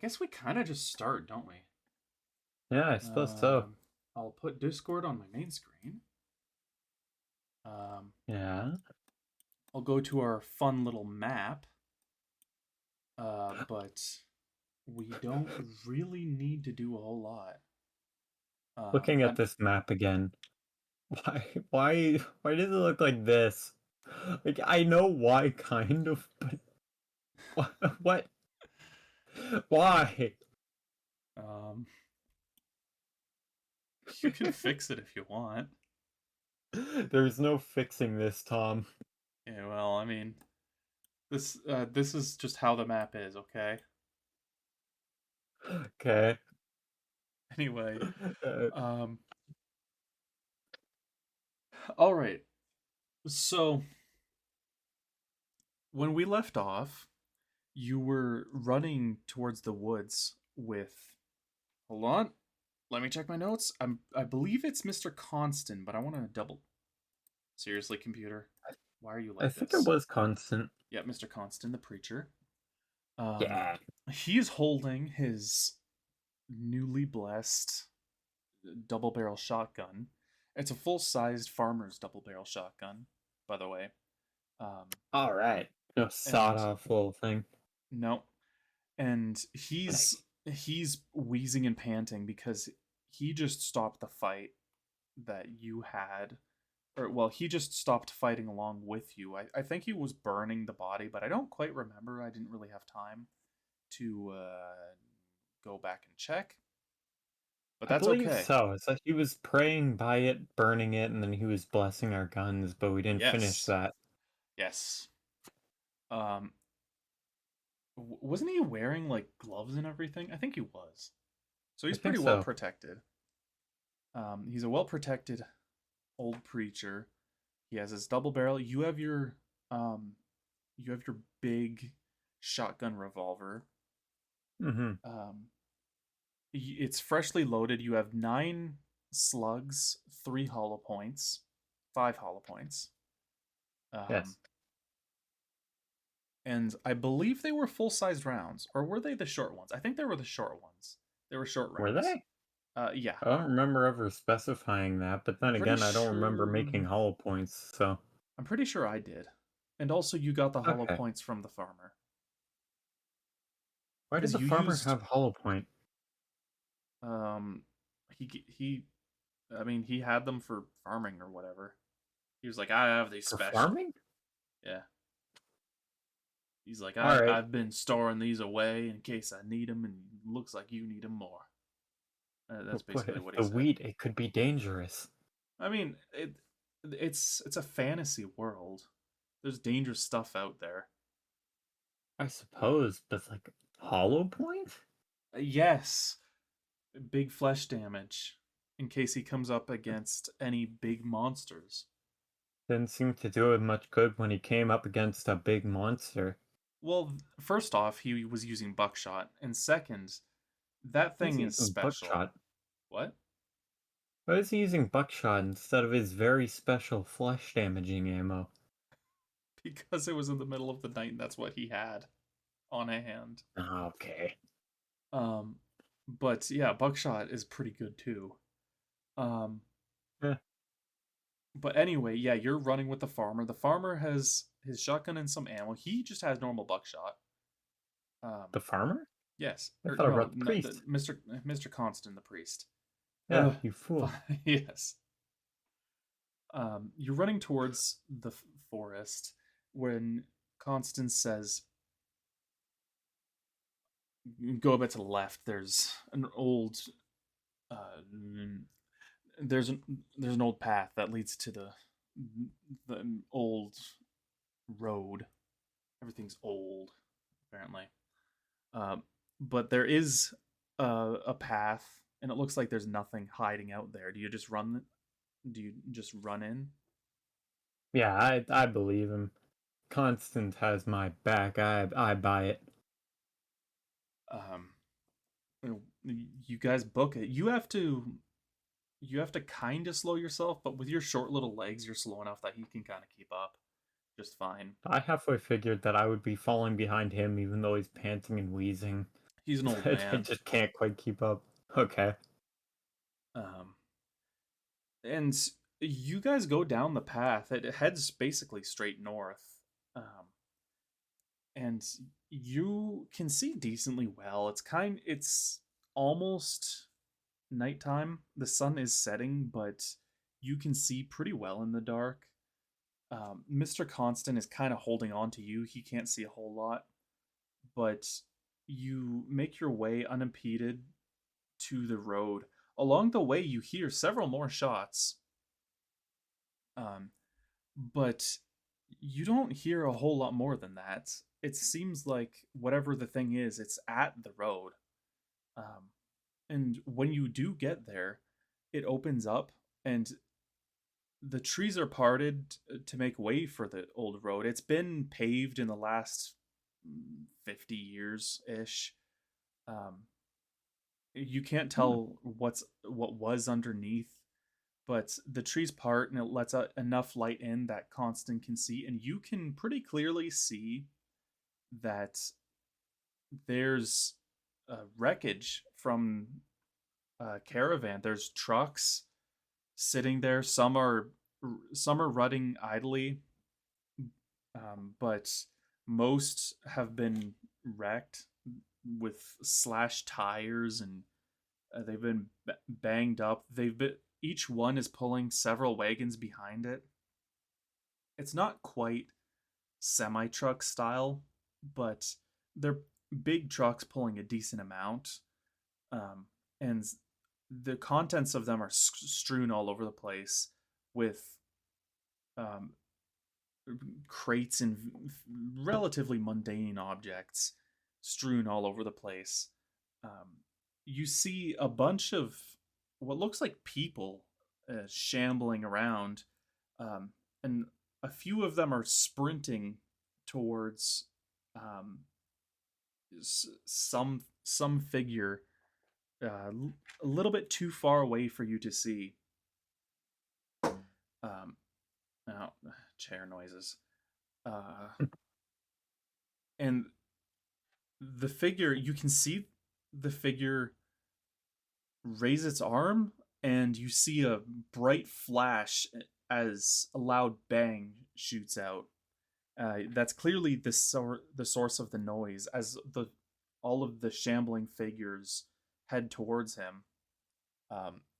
guess we kind of just start, don't we? Yeah, I suppose so. I'll put Discord on my main screen. Um, Yeah. I'll go to our fun little map, but we don't really need to do a whole lot. Looking at And this map again, why does it look like this? Like I know why kind of, but what? Why? um, you can fix it if you want. There's no fixing this, Tom. Yeah, well, I mean, this is just how the map is, okay? Okay. Anyway, Uh, um, all right. So when we left off, you were running towards the woods with. Hold on, let me check my notes. I believe it's Mr. Constant, but I want to double. Seriously, computer, why are you I like think it this? was constant. Yeah, Mr. Constant, the preacher. Um, Yeah. he's holding his newly blessed double barrel shotgun. It's a full sized farmer's double barrel shotgun, by the way. Um, All right. No sawed and off little thing. no, and he's wheezing and panting because he just stopped the fight that you had, or well, he just stopped fighting along with you. I think he was burning the body, but I don't quite remember. I didn't really have time to go back and check, but I that's believe okay. so. It's like he was praying by it, burning it, and then he was blessing our guns, but we didn't finish Yes, that. yes. Um, wasn't he wearing like gloves and everything? I think he was. So I he's think pretty well so. protected. He's a well protected old preacher. He has his double barrel. Um, you have your big shotgun revolver. Mm-hmm. Um, it's freshly loaded. You have 9 slugs, 3 hollow points, 5 hollow points. Um, Yes. and I believe they were full sized rounds, or were they the short ones? I think they were the short ones. They were short Were rounds. they? Yeah, I don't remember ever specifying that, but I'm then pretty again, I don't remember sure. making hollow points, so. I'm pretty sure I did. And also, you got the hollow Okay. points from the farmer Why did because the you farmer used. have hollow point? Um, he. I mean, he had them for farming or whatever. He was like, I have these For special. farming? Yeah. He's like, Alright. I've been storing these away in case I need them, and looks like you need them more. That's But basically if what he the said. wheat, it could be dangerous. I mean, it's a fantasy world. There's dangerous stuff out there. I suppose, but like, hollow point? Yes, big flesh damage in case he comes up against any big monsters. Didn't seem to do him much good when he came up against a big monster. Well, first off, he was using buckshot, and second, that He's thing is using special. buckshot. What? Why is he using buckshot instead of his very special flesh damaging ammo? Because it was in the middle of the night, and that's what he had on hand. Okay. Um, but yeah, buckshot is pretty good too. Um, Eh, but anyway, yeah, you're running with the farmer. The farmer has his shotgun and some ammo. He just has normal buckshot. Um, the farmer? yes, I or thought no, about the no the, priest. Mr. Constant, the priest. Yeah, Uh, you fool. yes. You're running towards the forest when Constance says, "Go a bit to the left. There's an old, uh, there's an there's an old path that leads to the old road. Everything's old, apparently. Um, but there is a path, and it looks like there's nothing hiding out there. Do you just run? Do you just run in? Yeah, I believe him. Constant has my back. I buy it. Um, you guys book it. You have to kind of slow yourself, but with your short little legs, you're slow enough that you can kind of keep up just fine. I halfway figured that I would be falling behind him even though he's panting and wheezing. He's an old I man. just can't quite keep up. Okay. Um, and you guys go down the path. It heads basically straight north. Um, and you can see decently well. It's almost nighttime. The sun is setting, but you can see pretty well in the dark. Mr. Constant is kind of holding on to you. He can't see a whole lot, but you make your way unimpeded to the road. Along the way, you hear several more shots, um, but you don't hear a whole lot more than that. It seems like whatever the thing is, it's at the road. Um, and when you do get there, it opens up and the trees are parted to make way for the old road. It's been paved in the last 50 years ish. Um, you can't Hmm. tell what was underneath, but the trees part and it lets out enough light in that Constant can see, and you can pretty clearly see that there's wreckage from a caravan. There's trucks sitting there. Some are rutting idly, but most have been wrecked with slashed tires and they've been banged up. They've been each one is pulling several wagons behind it. It's not quite semi truck style, but they're big trucks pulling a decent amount, um, and the contents of them are strewn all over the place with um, crates and relatively mundane objects strewn all over the place. Um, you see a bunch of what looks like people shambling around, um, and a few of them are sprinting towards um, some figure a little bit too far away for you to see. Um, now, chair noises. Uh, and the figure, you can see the figure raise its arm, and you see a bright flash as a loud bang shoots out. That's clearly the source of the noise as the all of the shambling figures head towards him.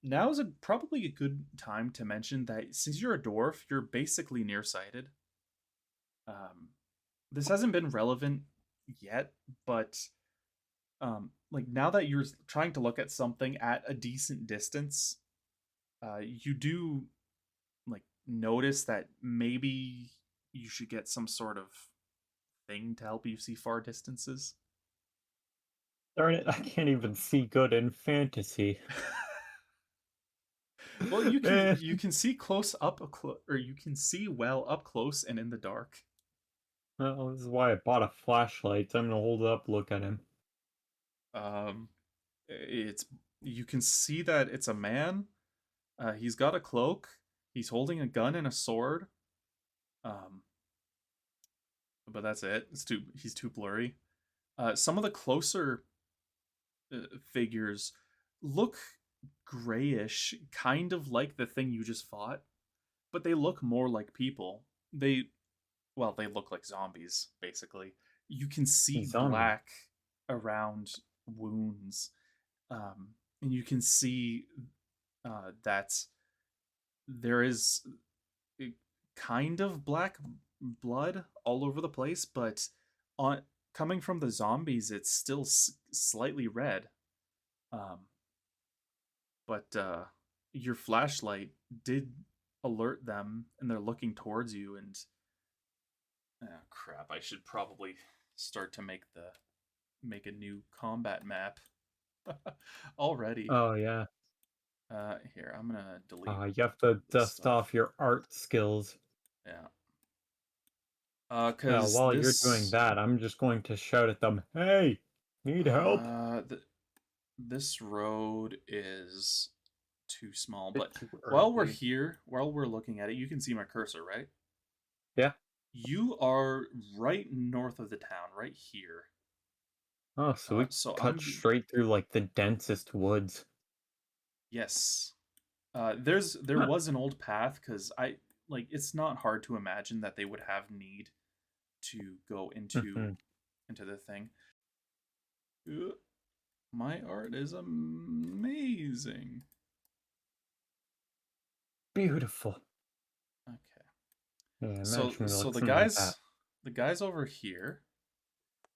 Now is probably a good time to mention that since you're a dwarf, you're basically nearsighted. Um, this hasn't been relevant yet, but like now that you're trying to look at something at a decent distance, you do like notice that maybe you should get some sort of thing to help you see far distances. Darn it, I can't even see good in fantasy. Well, you can Eh, you can see close up or you can see well up close and in the dark. well, this is why I bought a flashlight. So I'm gonna hold it up, look at him. Um, it's you can see that it's a man. He's got a cloak. He's holding a gun and a sword. Um, but that's it. He's too blurry. Some of the closer figures look grayish, kind of like the thing you just fought, but they look more like people. They look like zombies basically. You can see Zombie. black around wounds, and you can see that there is kind of black blood all over the place, but on coming from the zombies, it's still slightly red. Um, but your flashlight did alert them, and they're looking towards you. And crap, I should probably start to make a new combat map already. Oh yeah. Here I'm gonna delete You have to this dust stuff. off your art skills. Yeah. Now, Cause while you're doing this that, I'm just going to shout at them, "Hey, need help?" th- this road is too small. Bit But too while we're early. here, while we're looking at it, you can see my cursor, right? Yeah. You are right north of the town, right here. Oh, so we So cut straight through like the densest woods. yes. There Huh. was an old path because I like it's not hard to imagine that they would have need to go Mhm. into the thing. Ugh, my art is amazing. Beautiful. Okay. Yeah, So imagine so like something like that. the guys over here,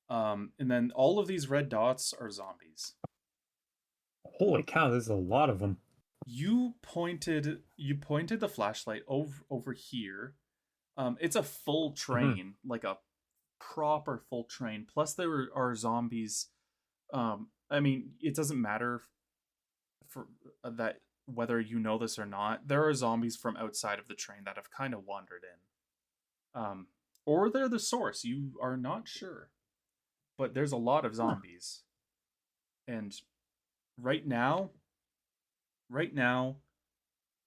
and then all of these red dots are zombies. Holy cow, there's a lot of them. You pointed the flashlight over here. It's a full Mhm. train, like a proper full train. Plus are zombies. I mean, it doesn't matter for that whether you know this or not. There are zombies from outside of the train that have kind of wandered in. Or they're the source. You are not sure, but there's a lot of Huh. zombies. And right now, right now,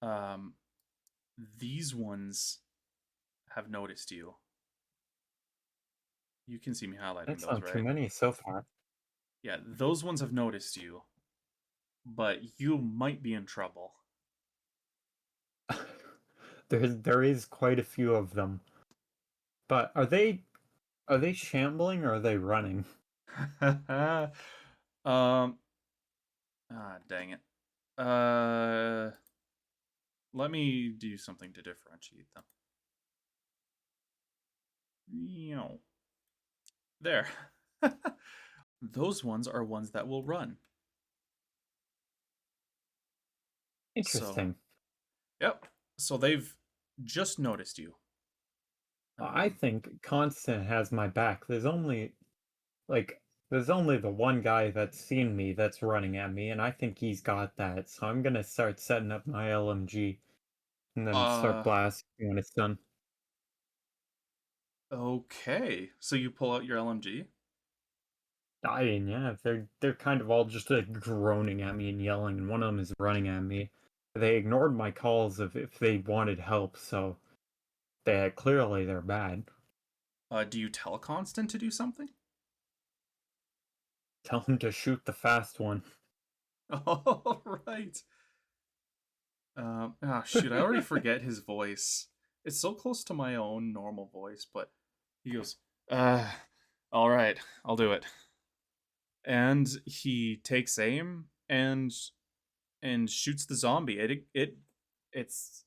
um, these ones have noticed you. You can see me highlighting That's those, not too right? many so far. Yeah, those ones have noticed you, but you might be in trouble. There is quite a few of them. But are they shambling or are they running? um, dang it. Uh, Let me do something to differentiate them. There. Those ones are ones that will run. So, Interesting. yep. So they've just noticed you. I Um, think Constant has my back. Like there's only the one guy that's seen me that's running at me, and I think he's got that. So I'm gonna start setting up my LMG and then start uh, blasting when it's done. okay. So you pull out your LMG. I mean, yeah, they're kind of all just like groaning at me and yelling, and one of them is running at me. They ignored my calls of if they wanted help, so clearly they're bad. Do you tell Constant to do something? Tell them to shoot the fast one. All right. Shoot, I already forget his voice. It's so close to my own normal voice, but he goes, uh, all right, I'll do it. And he takes aim and shoots the zombie. It's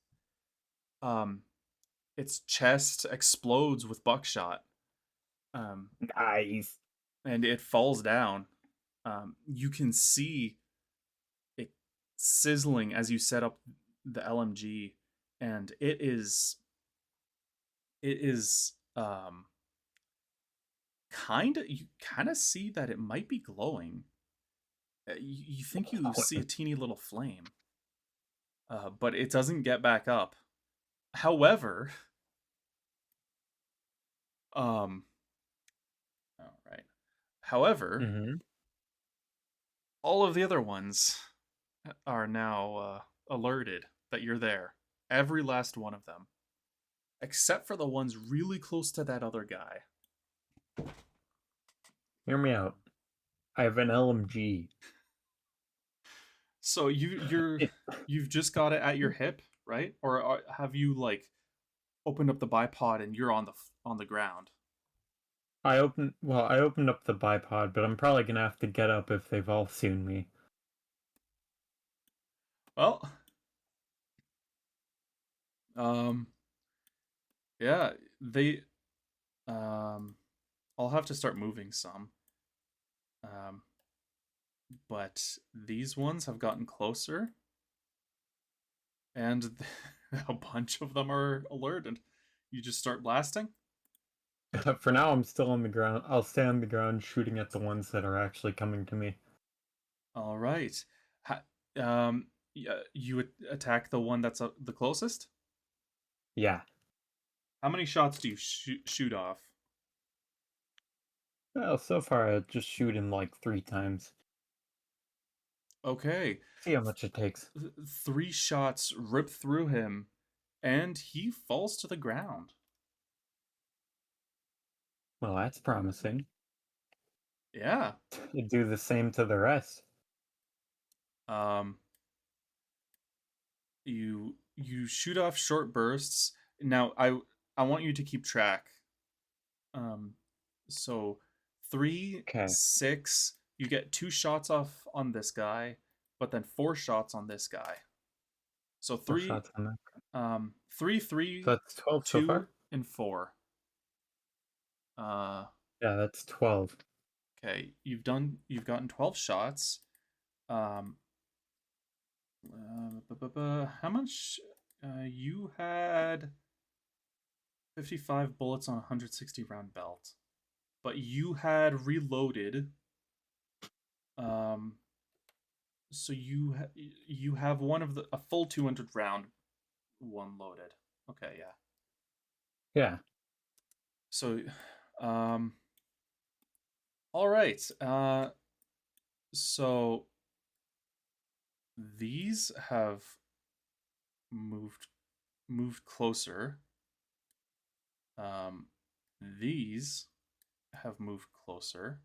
um its chest explodes with buckshot. Um, Nice. and it falls down. You can see it sizzling as you set up the LMG, and it is kind of you kind of see that it might be glowing. You think you see a teeny little flame, but it doesn't get back up. However, um, all right. However, Hmm. all of the other ones are now alerted that you're there. Every last one of them, except for the ones really close to that other guy. Hear me out. I have an LMG. So It, you've just got it at your hip, right? Or have you like opened up the bipod and you're on the ground? I opened up the bipod, but I'm probably gonna have to get up if they've all seen me. Well, um, yeah, they um, I'll have to start moving some. Um, but these ones have gotten closer, and a bunch of them are alerted. You just start blasting. For now, I'm still on the ground. I'll stay on the ground shooting at the ones that are actually coming to me. All right. Yeah, you attack the one that's the closest. Yeah. How many shots do you shoot off? Well, so far I just shoot him like 3 times. Okay, See how much it takes. three shots rip through him, and he falls to the ground. Well, that's promising. Yeah. You do the same to the rest. Um, you shoot off short bursts. Now I want you to keep track. Um, so 3, Okay, 6, you get 2 shots off on this guy, but then 4 shots on this guy. So four three, shots on that. 3, So 3, that's 12 so 2, far? and 4. Uh, Yeah, that's 12. okay, you've gotten 12 shots. Um, how much? You had 55 bullets on a 160 round belt, but you had reloaded. Um, so you have one of the a full 200 round one loaded. Okay, yeah. Yeah. So, um, all right. So these have moved closer. Um, these have moved closer.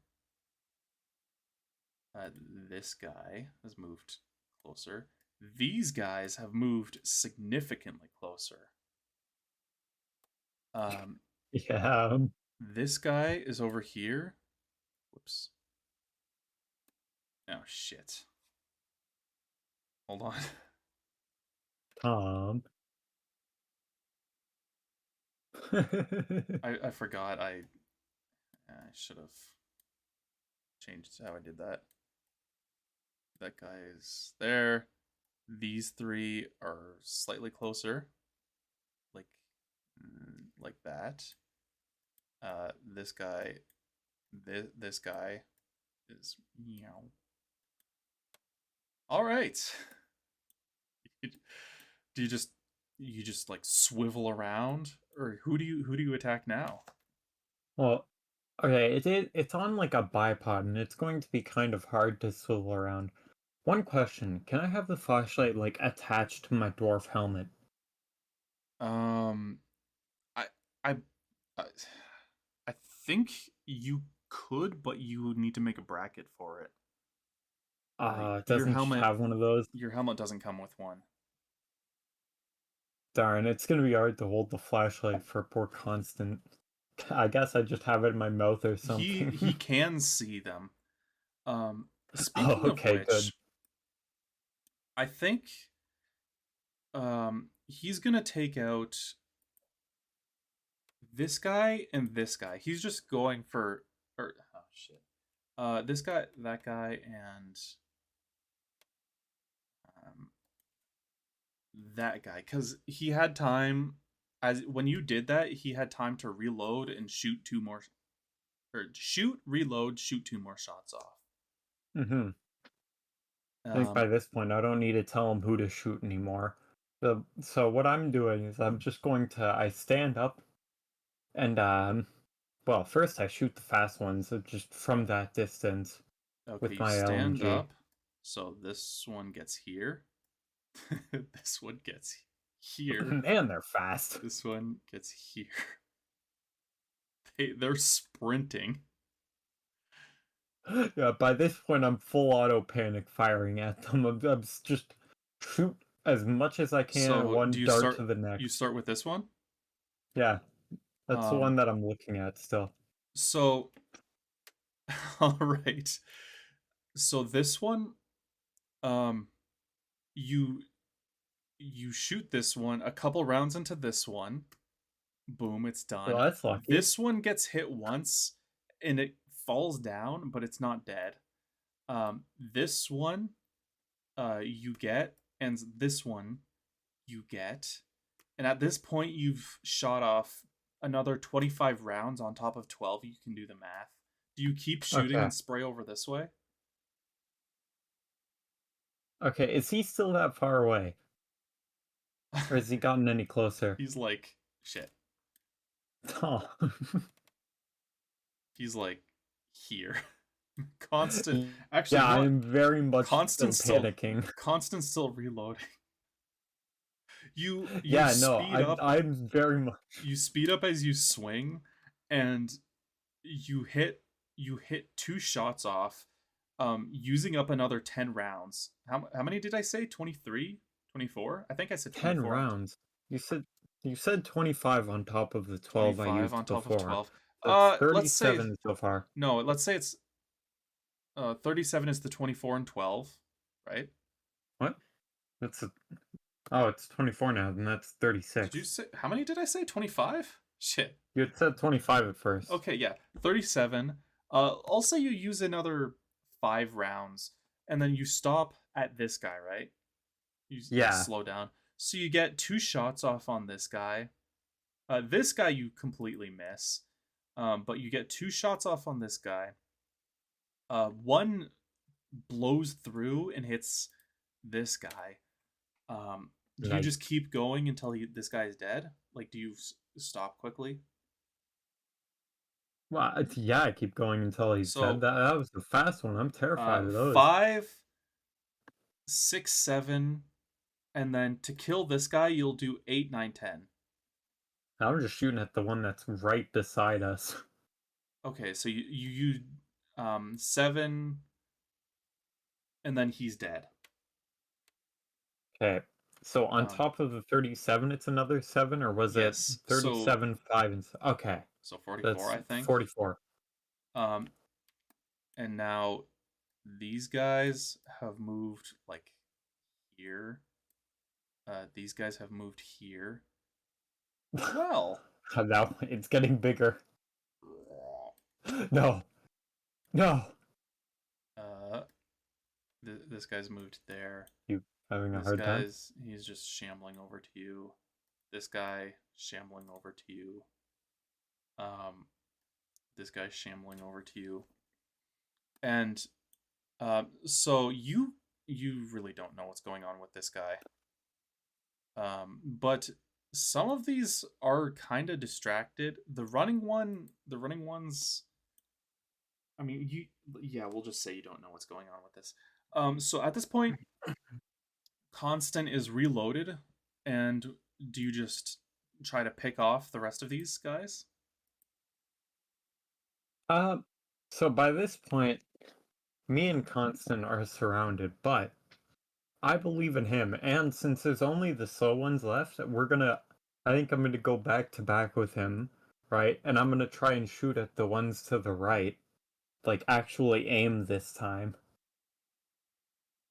Uh, this guy has moved closer. These guys have moved significantly closer. Um, Yeah. this guy is over here. Whoops. Oh shit. Hold on. Tom. I forgot. I should have changed how I did that. That guy is there. These three are slightly closer, like like that. This guy, this guy is All right. Do you just like swivel around, or who do you attack now? Well, okay, it's on like a bipod, and it's going to be kind of hard to swivel around. One question, can I have the flashlight like attached to my dwarf helmet? Um, I I I, I think you could, but you would need to make a bracket for it. It doesn't have one of those. Your helmet doesn't come with one. Darn, it's gonna be hard to hold the flashlight for poor Constant. I guess I just have it in my mouth or He something. can see them. Oh, Speaking of okay, good. which, I think he's gonna take out this guy and this guy. He's just going for or oh shit. This guy, that guy, and um, that guy, because he had time. As when you did that, he had time to reload and shoot 2 more, or shoot, reload, shoot 2 more shots off. Hmm. I think by Um, this point I don't need to tell him who to shoot anymore. So what I'm doing is I'm just going to I stand up and well, first I shoot the fast ones just from that distance okay, with you my stand LMG. up, so this one gets here. This one gets here. Man, they're fast. This one gets here. They're sprinting. Yeah, by this point I'm full auto panic firing at them. I'm just shoot as much as I can, So do one you dart start? to the You next. start with this one. Yeah, that's the one Um. that I'm looking at still. So, all right. So this one, um, you shoot this one a couple rounds into this one. Boom, it's Well, done. that's lucky. This one gets hit once and it falls down, but it's not dead. This one, you get, and this one you get, and at this point you've shot off another 25 rounds on top of 12. You can do the math. Do you keep shooting Okay. and spray over this way? Okay, is he still that far away? Or has he gotten any closer? He's like shit. Oh. He's like here. Constant. Actually, Yeah, you know what? I'm very much still Constant still. panicking. Constant still reloading. You Yeah, no, speed I'm up. I'm very much You speed up as you swing, and you hit. you hit 2 shots off, using up another 10 rounds. How many did I say? 23? 24? I think I said 10 24 on rounds. You said you said 25 on top of the 12 I 25 used on top of before. 12. That's Let's say 37 so far. no. Let's say it's 37 is the 24 and 12, right? What? That's a, oh, it's 24 now, then that's Did you 36. say how many did I say? 25? Shit. You had said 25 at first. Okay, yeah. 37. I'll say you use another 5 rounds, and then you stop at this guy, right? You like Yeah. slow down. So you get 2 shots off on this guy. This guy you completely miss. But you get 2 shots off on this guy. One blows through and hits this guy. Do you just Nice. keep going until this guy is dead? Like, do you stop quickly? Well, yeah, I keep going until he's dead. So, That was the fast one. I'm terrified of those. 5, 6, 7, and then to kill this guy, you'll do 8, 9, 10. I'm just shooting at the one that's right beside us. Okay, so you 7, and then he's dead. Okay. So on Um, top of the 37, it's another 7, or was it yes. So 37, 5, and okay. 44, That's I think. 44. Um, and now these guys have moved like here. These guys have moved here. Well, Now it's getting bigger. No, no. uh, this guy's moved there. You having a This hard time? he's just shambling over to you. This guy shambling over to you. Um, this guy's shambling over to you. And so you really don't know what's going on with this guy. But some of these are kind of distracted. The running ones. I mean, yeah, we'll just say you don't know what's going on with this. So at this point, Constant is reloaded, and do you just try to pick off the rest of these guys? Um, so by this point, me and Constant are surrounded, but I believe in him, and since there's only the slow ones left, I think I'm gonna go back to back with him, right? And I'm gonna try and shoot at the ones to the right, like actually aim this time.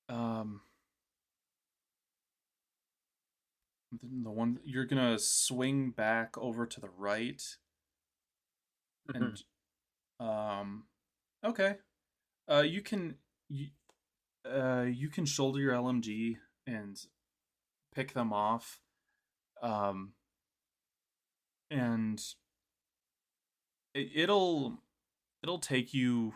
Um, the one you're gonna swing back over to the right, Mhm. and um, okay. You can you can shoulder your LMG and pick them off. Um, and it'll take you.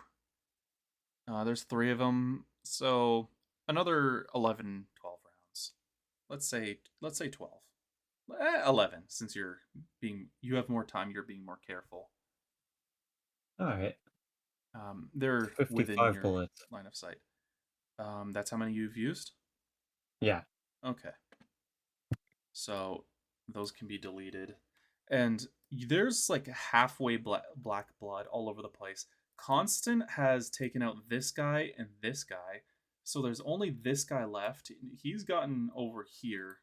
There's 3 of them, so another 11, 12 rounds. Let's say 12. 11, since you have more time, you're being more careful. All right, They're within 55 your bullets. line of sight. That's how many you've used. Yeah. Okay, so those can be deleted, and there's like halfway black blood all over the place. Constant has taken out this guy and this guy, so there's only this guy left. He's gotten over here.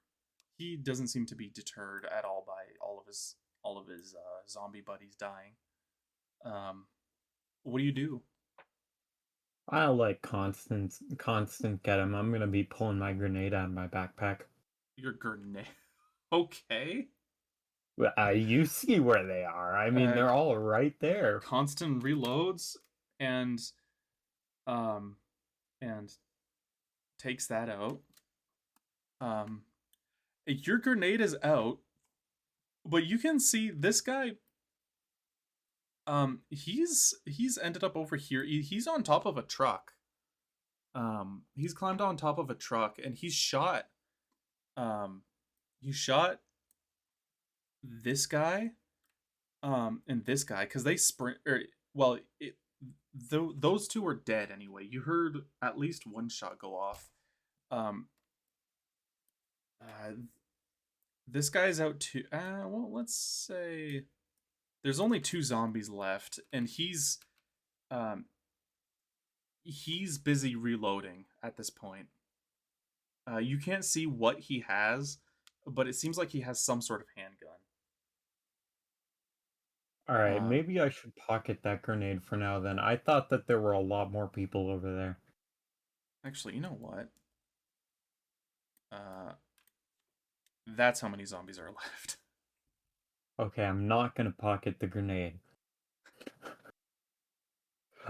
He doesn't seem to be deterred at all by all of his zombie buddies dying. Um, what do you do? I'll let Constant get him. I'm gonna be pulling my grenade out of my backpack. Your grenade. Okay. Well, you see where they are. I mean, Uh, they're all right there. Constant reloads and um and takes that out. Um, your grenade is out, but you can see this guy. He's ended up over here. He's on top of a truck. He's climbed on top of a truck and he's shot. Um, he shot this guy. And this guy because they sprint. Well, those two are dead anyway. You heard at least one shot go off. Um, uh, this guy's out too. Well, let's say there's only 2 zombies left, and he's Um, he's busy reloading at this point. You can't see what he has, but it seems like he has some sort of handgun. Alright, Um, maybe I should pocket that grenade for now then. I thought that there were a lot more people over there. Actually, you know what? Uh, that's how many zombies are left. Okay, I'm not gonna pocket the grenade.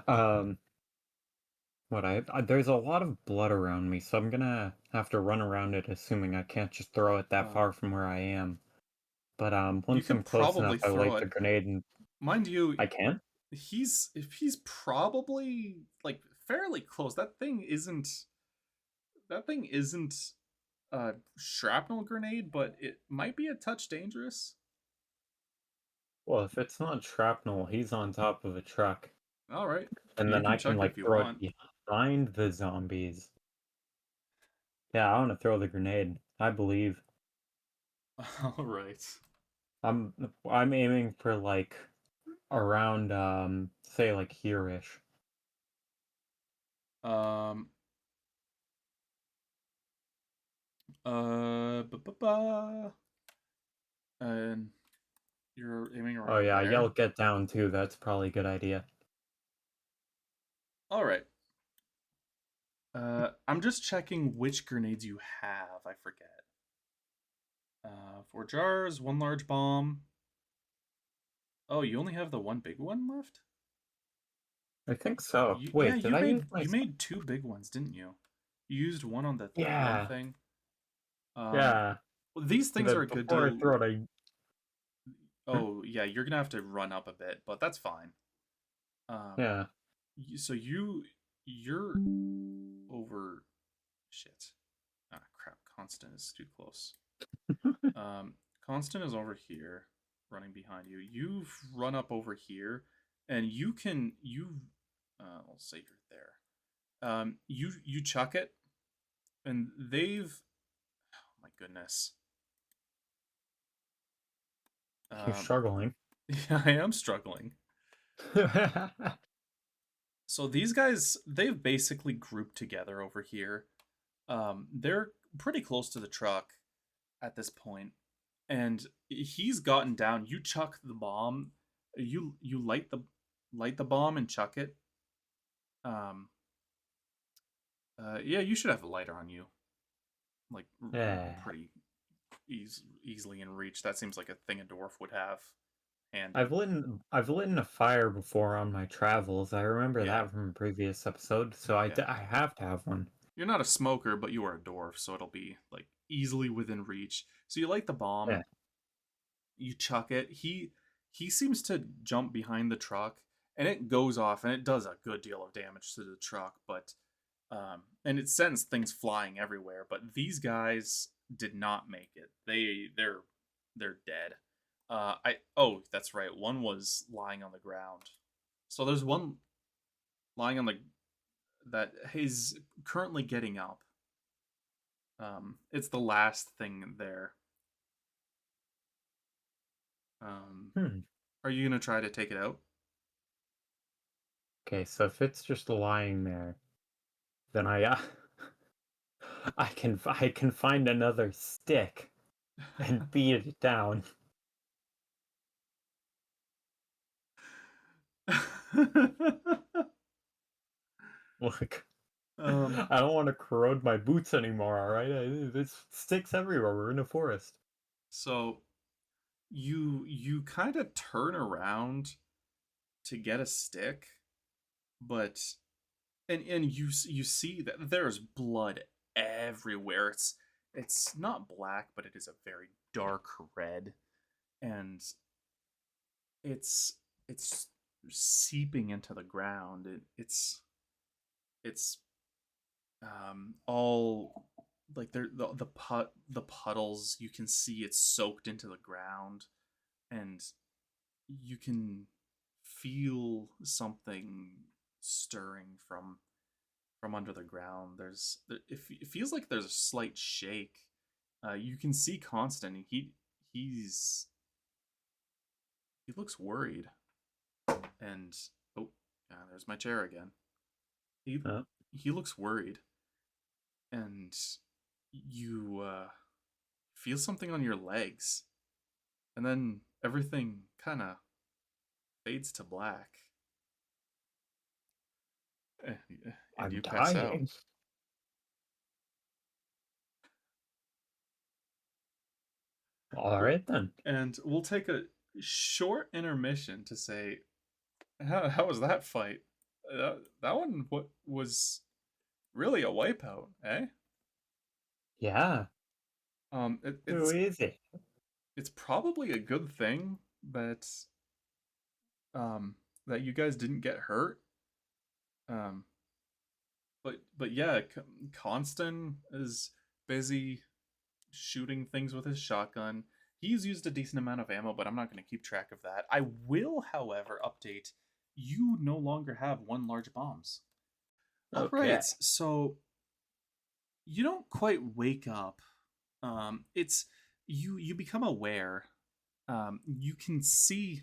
Um, there's a lot of blood around me, so I'm gonna have to run around it, assuming I can't just throw it that Um, far from where I am. But you once I'm could close probably enough, I throw light it. the grenade and Mind you, I can? he's probably like fairly close. That thing isn't a shrapnel grenade, but it might be a touch dangerous. Well, if it's not shrapnel, he's on top of a truck. All right, And you then can I can chuck it if like you throw it want. behind the zombies. Yeah, I want to throw the grenade. I believe. All right. I'm aiming for like around say like here-ish. Um. Ba. And you're aiming Oh around yeah, yell there. get down too. That's probably a good idea. All right. I'm just checking which grenades you have. I forget. 4 jars, one large bomb. Oh, you only have the one big one left? I think so. Yeah, Wait, did I use my you made two big ones, didn't you? You used one on the gun Yeah. thing. Um, Yeah. well, these things are a But good before I deal. throw it, I Hmm? Oh, yeah, you're gonna have to run up a bit, but that's fine. Um, Yeah. so you're over shit. Ah, crap. Constant is too close. Um, Constant is over here, running behind you. You've run up over here, and I'll say you're there. You chuck it, and they've. Oh my goodness. He's Um, struggling. yeah, I am struggling. So these guys, they've basically grouped together over here. They're pretty close to the truck at this point, and he's gotten down. You chuck the bomb. You light the bomb and chuck it. Um, yeah, you should have a lighter on you, like Yeah. pretty easily in reach. That seems like a thing a dwarf would have handy. I've lit a fire before on my travels. I remember Yeah, that from a previous episode, so yeah. I have to have one. You're not a smoker, but you are a dwarf, so it'll be like easily within reach. So you light the bomb, Yeah. you chuck it. He seems to jump behind the truck, and it goes off, and it does a good deal of damage to the truck, but and it sends things flying everywhere. But these guys did not make it. They're dead. I oh that's right. One was lying on the ground. So there's one lying on the that is currently getting up. It's the last thing there. Um, Hmm. are you gonna try to take it out? Okay, so if it's just lying there, then I can find another stick and beat it down. Look, um, I don't want to corrode my boots anymore. All right, there's sticks everywhere. We're in a forest. so you kind of turn around to get a stick, but and you see that there's blood everywhere. It's not black, but it is a very dark red, and it's seeping into the ground. It's all like the puddles. You can see it's soaked into the ground, and you can feel something stirring from under the ground. It feels like there's a slight shake. You can see Constant. He's he looks worried, and oh, there's my chair again. He Uh, he looks worried, and you feel something on your legs, and then everything kind of fades to black, and, and I'm you pass out. dying. All Well, right then. and we'll take a short intermission to say, how was that fight? That one what was really a wipeout, eh? Yeah. It, Too it's easy. it's probably a good thing that um that you guys didn't get hurt. Um, but yeah, Constant is busy shooting things with his shotgun. He's used a decent amount of ammo, but I'm not going to keep track of that. I will, however, update. You no longer have one large bombs. All right, Okay. so you don't quite wake up. It's you become aware. You can see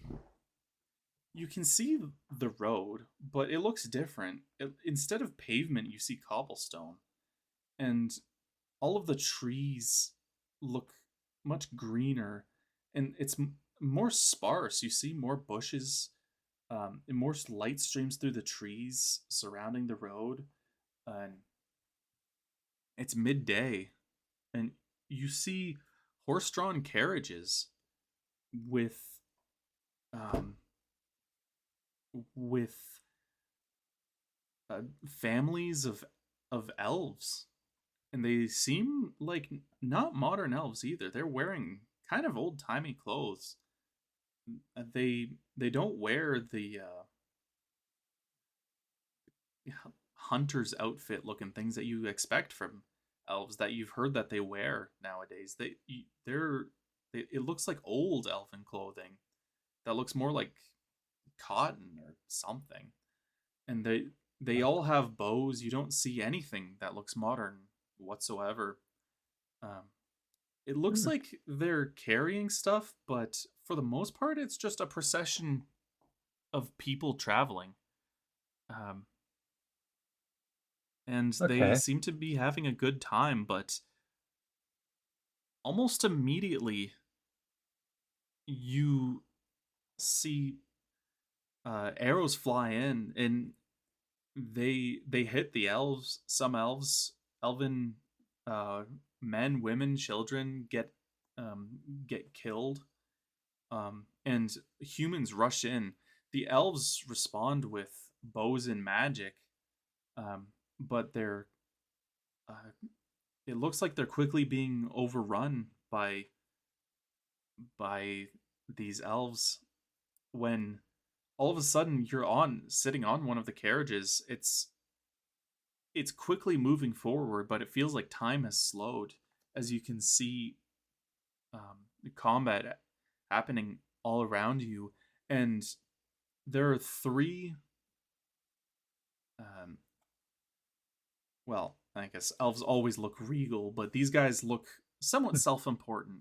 the road, but it looks different. Instead of pavement, you see cobblestone, and all of the trees look much greener, and it's more sparse. You see more bushes, and more light streams through the trees surrounding the road, and it's midday, and you see horse-drawn carriages with um, with families of elves, and they seem like not modern elves either. They're wearing kind of old timey clothes. They don't wear the hunter's outfit looking things that you expect from elves that you've heard that they wear nowadays. They're it looks like old elven clothing that looks more like cotton or something. And they all have bows. You don't see anything that looks modern whatsoever. Um, it looks Hmm. like they're carrying stuff, but for the most part, it's just a procession of people traveling. Um, and they Okay. seem to be having a good time, but almost immediately you see arrows fly in, and they hit the elves. Some elves, elven uh, men, women, children um, get killed, and humans rush in. The elves respond with bows and magic, um, but uh, it looks like they're quickly being overrun by these elves. When all of a sudden you're on sitting on one of the carriages, it's quickly moving forward, but it feels like time has slowed as you can see combat happening all around you, and there are three. Um, well, I guess elves always look regal, but these guys look somewhat self-important.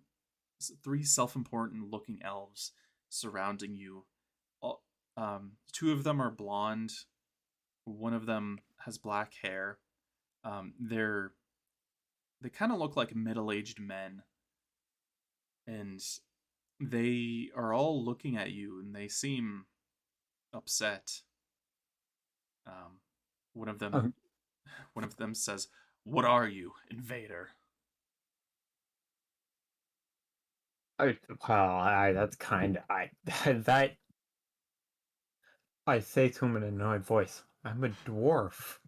Three self-important looking elves surrounding you. Two of them are blonde. One of them has black hair. They kind of look like middle-aged men, and they are all looking at you, and they seem upset. Um, one of them, Um, one of them says, "What are you, invader?" that's kind of that I say to him in an annoyed voice. I'm a dwarf.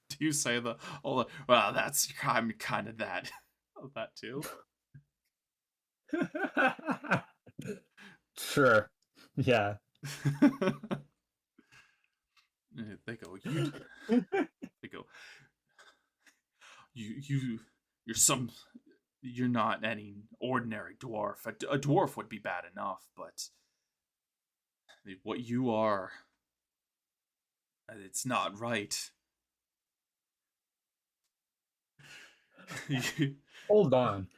Do you say the all the? Well, that's I'm kind of that, of that too. Sure. Yeah. They go, you. They go, you. You're some. You're not any ordinary dwarf. A dwarf would be bad enough, but what you are, it's not right. You- Hold on.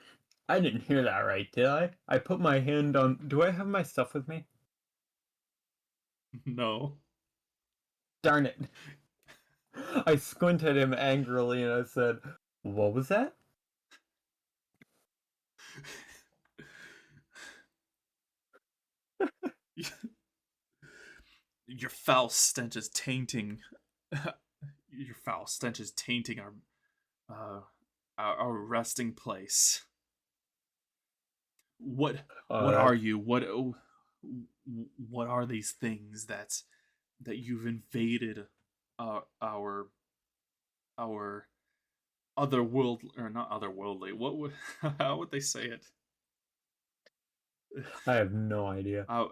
I didn't hear that right, did I? I put my hand on. Do I have my stuff with me? no. Darn it. I squinted at him angrily and I said, "What was that?" Your foul stench is tainting. Your foul stench is tainting uh, our resting place. What what are That's you? What are these things that you've invaded our our otherworld or not otherworldly? What would how would they say it? I have no idea. Our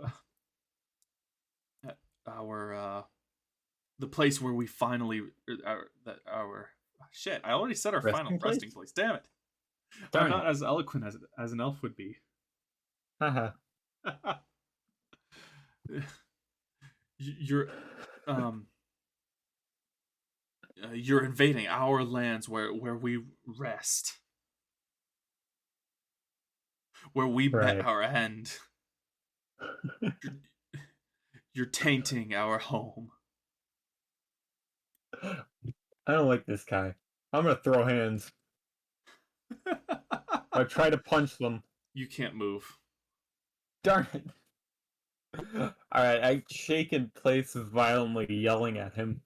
our the place where we finally our shit. I already said our final Resting resting place? place. Damn it! I'm Darn not it. as eloquent as an elf would be. Haha. you're um you're invading our lands where we rest, where we met Right. our end. You're, you're tainting our home. I don't like this guy. I'm gonna throw hands. I try to punch them. You can't move. Darn it. Alright, I shake in place violently, yelling at him.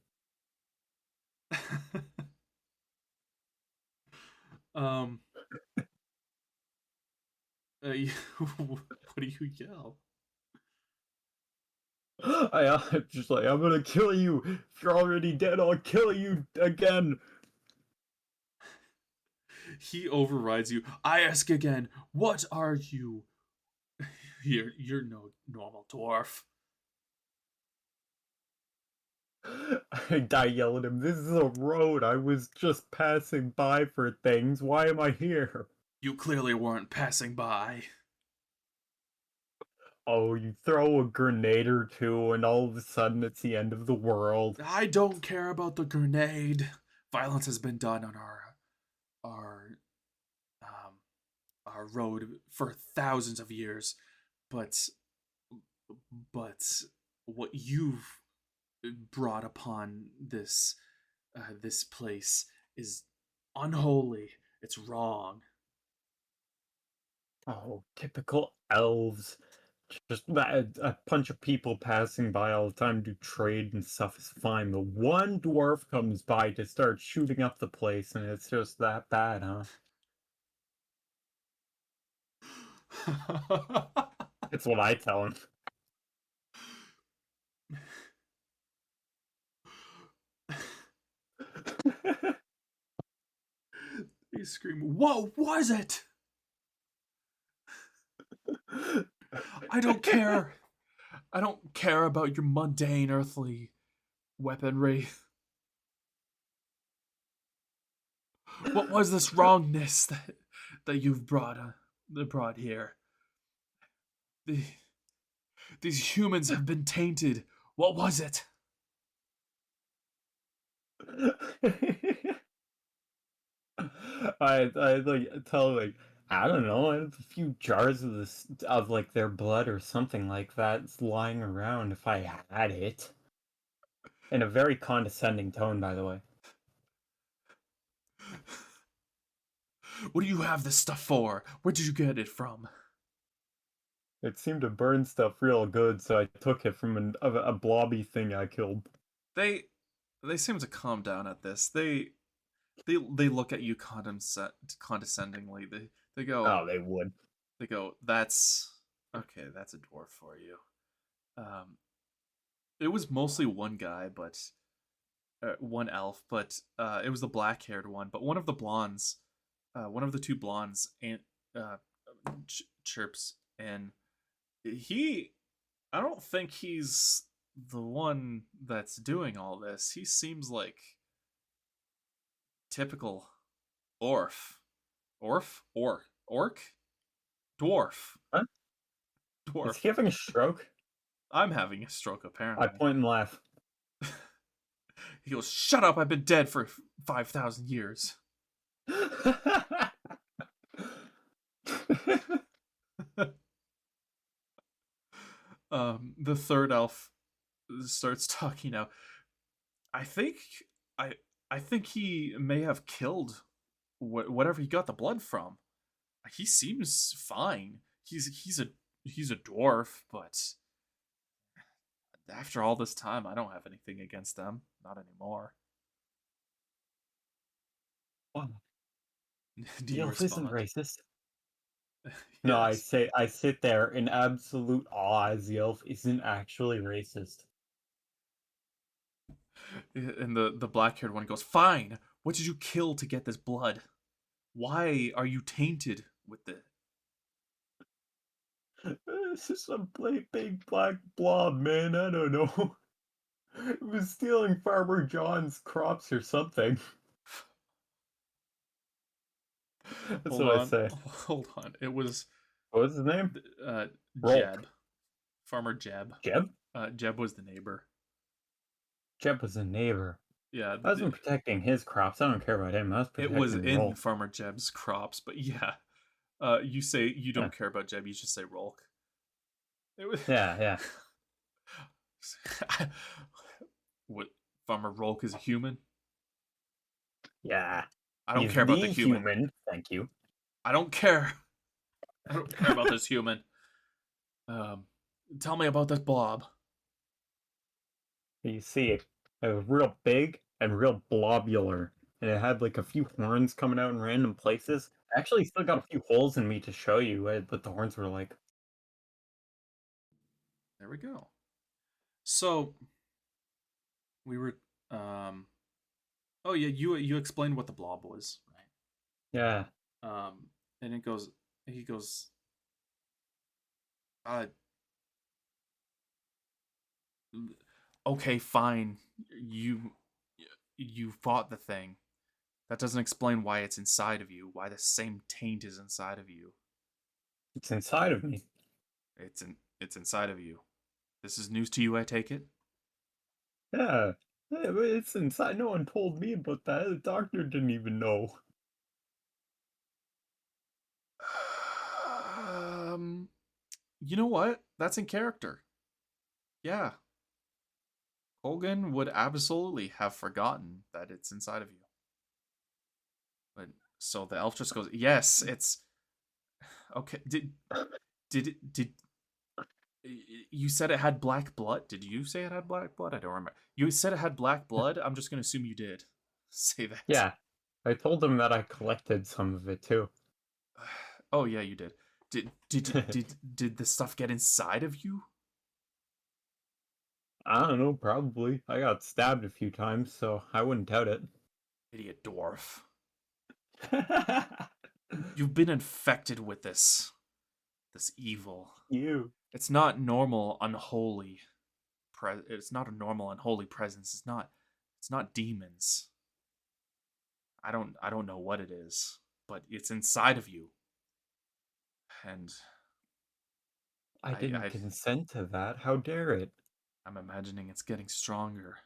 um, what do you yell? I'm just like, I'm gonna kill you. If you're already dead, I'll kill you again. He overrides you. I ask again. What are you? You're no normal dwarf. I yell at him. This is a road. I was just passing by for things. Why am I here? You clearly weren't passing by. Oh, you throw a grenade or two, and all of a sudden it's the end of the world. I don't care about the grenade. Violence has been done on our um, our road for thousands of years, but but what you've brought upon this place is unholy. It's wrong. Oh, typical elves. Just a bunch of people passing by all the time do trade and stuff is fine. The one dwarf comes by to start shooting up the place, and it's just that bad, huh? It's what I tell him. He scream, "What was it? I don't care. I don't care about your mundane earthly weaponry. What was this wrongness that you've brought here? The, these humans have been tainted. What was it?" I like tell like I don't know. I have a few jars of this of like their blood or something like that lying around if I had it. In a very condescending tone, by the way. What do you have this stuff for? Where did you get it from? It seemed to burn stuff real good, so I took it from a blobby thing I killed. They they seem to calm down at this. They look at you condescendingly. They go Oh, they would. That's okay. That's a dwarf for you. Um, it was mostly one guy, but one elf, but it was the black haired one. But one of the blondes, one of the two blondes, and uh, chirps, and he. I don't think he's the one that's doing all this. He seems like typical orf, orc, dwarf, Huh? Is dwarf. he having a stroke? I'm having a stroke I apparently. point and laugh. He goes, "Shut up! I've been dead for 5,000 years." The third elf starts talking now. I think I I think he may have killed whatever he got the blood from. He seems fine. He's a dwarf, but after all this time, I don't have anything against them. Not anymore. Wow. Do The you elf isn't respond? racist. No, Yes. I sit there in absolute awe as the elf isn't actually racist. And the black haired one goes, "Fine. What did you kill to get this blood? Why are you tainted with the?" It's just a big black blob, man. I don't know. It was stealing Farmer John's crops or something. That's Hold what I on, say. hold on. It was What was his name? uh, Jeb, Rolk. Farmer Jeb. Jeb? Jeb was the neighbor. Jeb was a neighbor. Yeah, I wasn't protecting his crops. I don't care about him. I was it was protecting in Rolk. Farmer Jeb's crops, but yeah. You say you Yeah, don't care about Jeb. You just say Rolk. It was. yeah. What, Farmer Rolk is a human? Yeah. I don't He's care about the the human. human. Thank you. I don't care. I don't care about this human. Um, Tell me about this blob. You see, it was real big and real blobular, and it had like a few horns coming out in random places. I actually still got a few holes in me to show you what the horns were like. There we go. So we were. Um, oh yeah, you explained what the blob was, Yeah. right? And it goes. He goes. Uh, okay, fine. You you fought the thing. That doesn't explain why it's inside of you. Why the same taint is inside of you. It's inside of me. It's inside of you. This is news to you, I take it. Yeah. Yeah, but it's inside. No one told me about that. The doctor didn't even know. Um, you know what? That's in character. Yeah, Hogan would absolutely have forgotten that it's inside of you. But so the elf just goes, "Yes, it's okay." Did you said it had black blood? Did you say it had black blood? I don't remember. You said it had black blood. I'm just gonna assume you did say that. Yeah. I told him that I collected some of it too. Oh yeah, you did. Did the stuff get inside of you? I don't know, probably. I got stabbed a few times, so I wouldn't doubt it. Idiot dwarf. You've been infected with this evil. You. It's not normal unholy. It's not a normal unholy presence. It's not demons. I don't know what it is, but it's inside of you. And I I, didn't I consent to that. How dare it? I'm imagining it's getting stronger.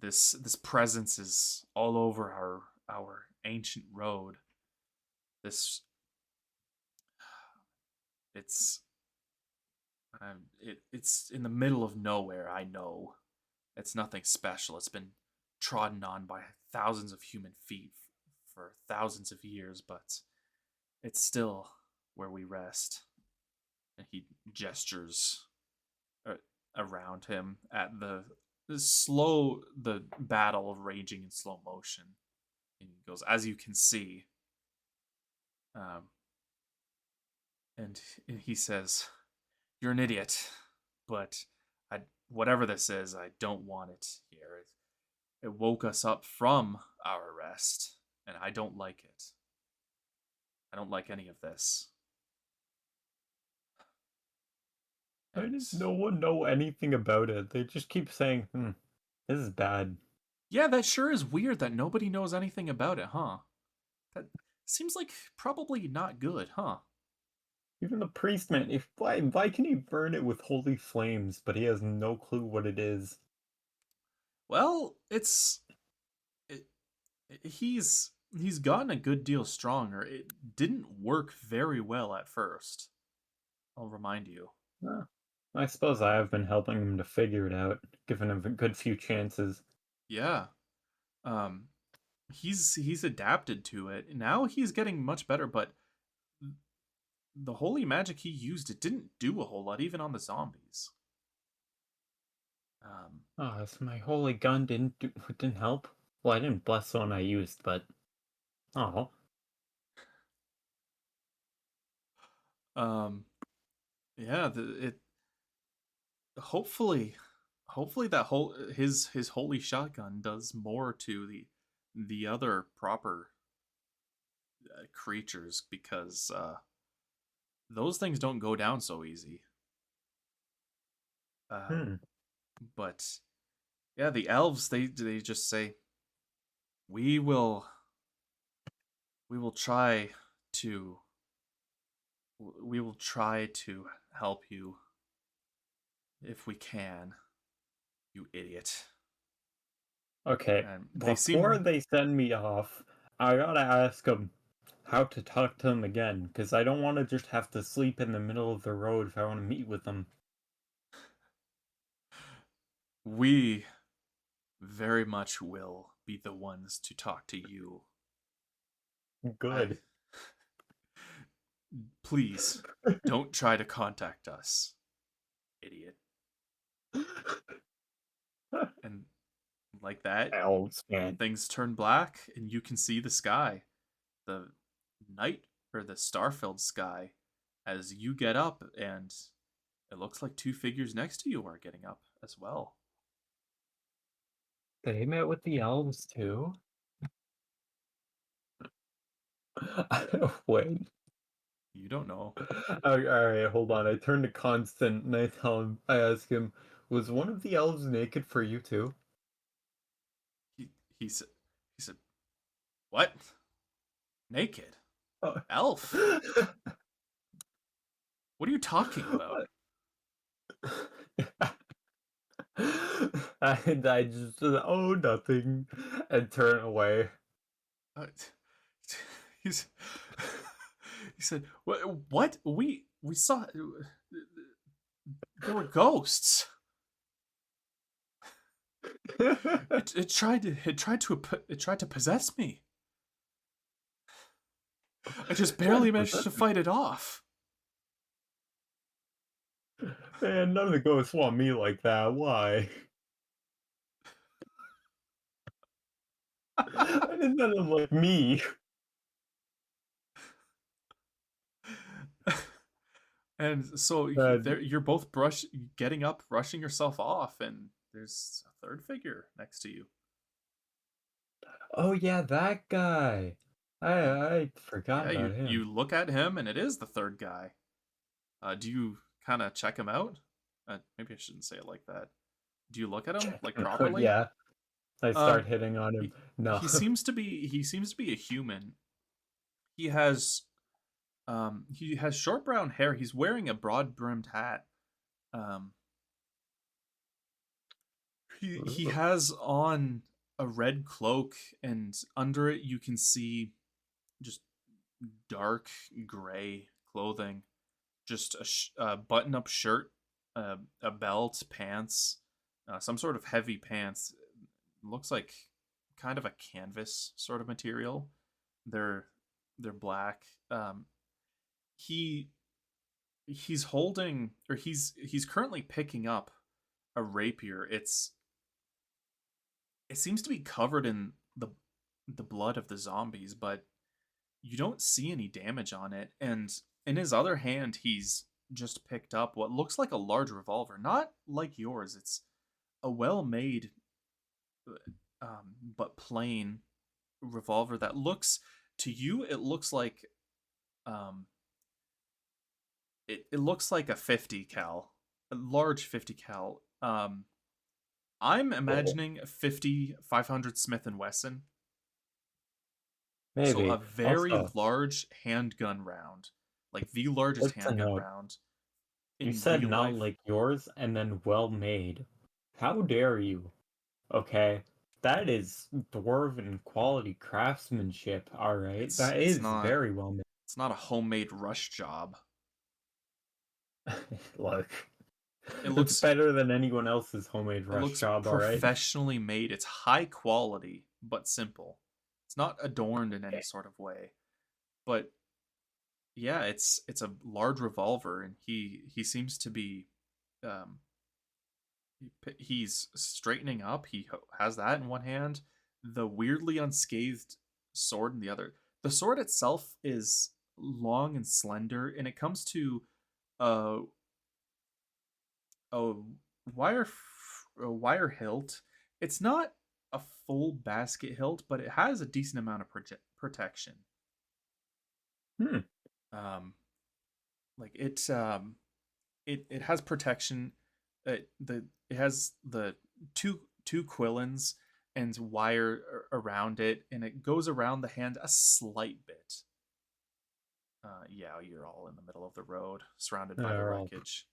This presence is all over our ancient road. This it's it's in the middle of nowhere. I know it's nothing special. It's been trodden on by thousands of human feet for thousands of years, but it's still where we rest. And he gestures around him at the battle raging in slow motion. And he goes, as you can see, um, and he says, "You're an idiot, but whatever this is, I don't want it here. It woke us up from our rest, and I don't like it. I don't like any of this." Why And does no one know anything about it? They just keep saying, this is bad. yeah, that sure is weird that nobody knows anything about it, huh? That seems like probably not good, huh? Even the priest man, if why can he burn it with holy flames, but he has no clue what it is? Well, it, he's gotten a good deal stronger. It didn't work very well at first. I'll remind you. Huh. I suppose I have been helping him to figure it out, giving him a good few chances. Yeah. Um, he's adapted to it. Now he's getting much better, but the holy magic he used, it didn't do a whole lot, even on the zombies. Um, Oh, so my holy gun didn't help? Well, I didn't bless the one I used, but oh, um, yeah, it hopefully, hopefully that whole his holy shotgun does more to the other proper creatures because those things don't go down so easy. Uh, hmm. but yeah, the elves they just say we will we will try to we will try to help you if we can, you idiot. Okay, And they before seem they send me off, I gotta ask them how to talk to them again, because I don't want to just have to sleep in the middle of the road if I want to meet with them. we very much will be the ones to talk to you. I Good. please don't try to contact us, idiot. And like that, Elves, man. things turn black and you can see the sky, the night or the star-filled sky as you get up and it looks like two figures next to you are getting up as well. They met with the elves too? Wait. You don't know. Alright, hold on. I turn to Constant and I ask him, was one of the elves naked for you too? He he said he said, "What? Naked? Oh. Elf? What are you talking about?" And I just, oh, nothing, and turn away. Uh, he's he said, "What? What? We saw there were ghosts. It tried to possess me. I just Trying to barely managed to protect me. fight it off." Man, none of the ghosts want me like that. Why? I didn't none of them like me. And so And you're both getting up, rushing yourself off, and there's a third figure next to you. oh yeah, that guy. I forgot Yeah, about you him. look at him, and it is the third guy. Do you kind of check him out? Maybe I shouldn't say it like that. Do you look at him Check like him out. properly? Yeah, I start Um, hitting on him. he, No. he seems to be a human. He has he has short brown hair. He's wearing a broad brimmed hat. Um, he Ooh. has on a red cloak, and under it you can see just dark gray clothing, just a button up shirt, a belt, pants, some sort of heavy pants. Looks like kind of a canvas sort of material. They're they're black. He he's holding or he's currently picking up a rapier. It seems to be covered in the blood of the zombies, but you don't see any damage on it. And in his other hand, he's just picked up what looks like a large revolver, not like yours. It's a well-made, but plain revolver that looks to you. It looks like um, it looks like a 50 cal, a large 50 cal. I'm Oh, imagining a 50 500 Smith and Wesson. So a maybe. very Also, large handgun round, like the largest just a handgun note. round You in said real not life. like yours and then well made. How dare you? Okay? That is dwarven quality craftsmanship, alright? It's That it's is not very well it's not a homemade rush job. made. Look. It It's looks better than anyone else's homemade it rush looks job, all right? professionally made. It's high quality but simple. It's not adorned in any Okay. sort of way. But yeah, it's a large revolver, and he seems to be um he's straightening up. He has that in one hand, the weirdly unscathed sword in the other. The sword itself is long and slender, and it comes to a a a wire hilt. It's not a full basket hilt, but it has a decent amount of protection. Hmm. Um, like it has protection. It has the two quillins and wire around it, and it goes around the hand a slight bit. Yeah, you're all in the middle of the road, surrounded by the They're all wreckage.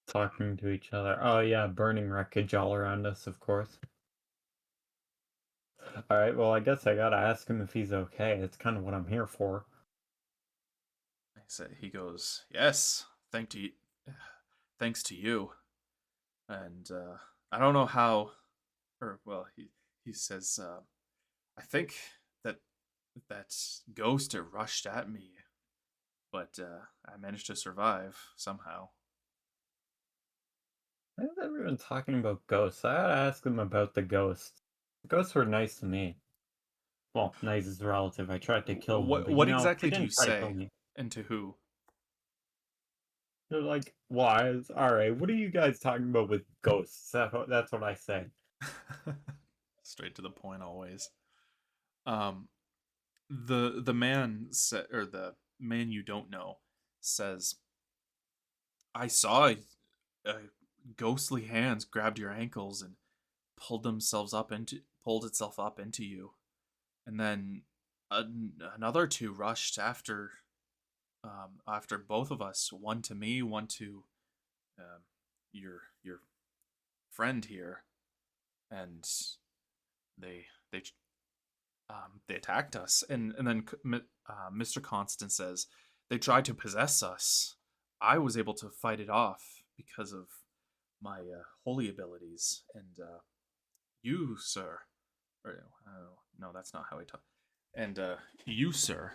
talking to each other. Oh yeah, burning wreckage all around us, of course. All right, well, I guess I gotta ask him if he's okay. It's kind of what I'm here for. He goes, "Yes, thanks to you." And I don't know how, or well, he says, "I think that that ghost rushed at me, but I managed to survive somehow." Why is everyone talking about ghosts? I gotta ask him about the ghosts. The ghosts were nice to me. Well, nice is relative. I tried to kill one, but What they exactly do you didn't try to kill say, me. and to who? They're like, wise. All right, what are you guys talking about with ghosts? That's what I say. Straight to the point, always. Um, the man or the man you don't know says, "I saw ghostly hands grabbed your ankles and pulled itself up into you, and then another two rushed after both of us, one to me, one to um, your friend here, and they they they attacked us." And then Mr. Constant says, "They tried to possess us. I was able to fight it off because of my holy abilities, and you, sir, or no, that's not how he talks. And you, sir,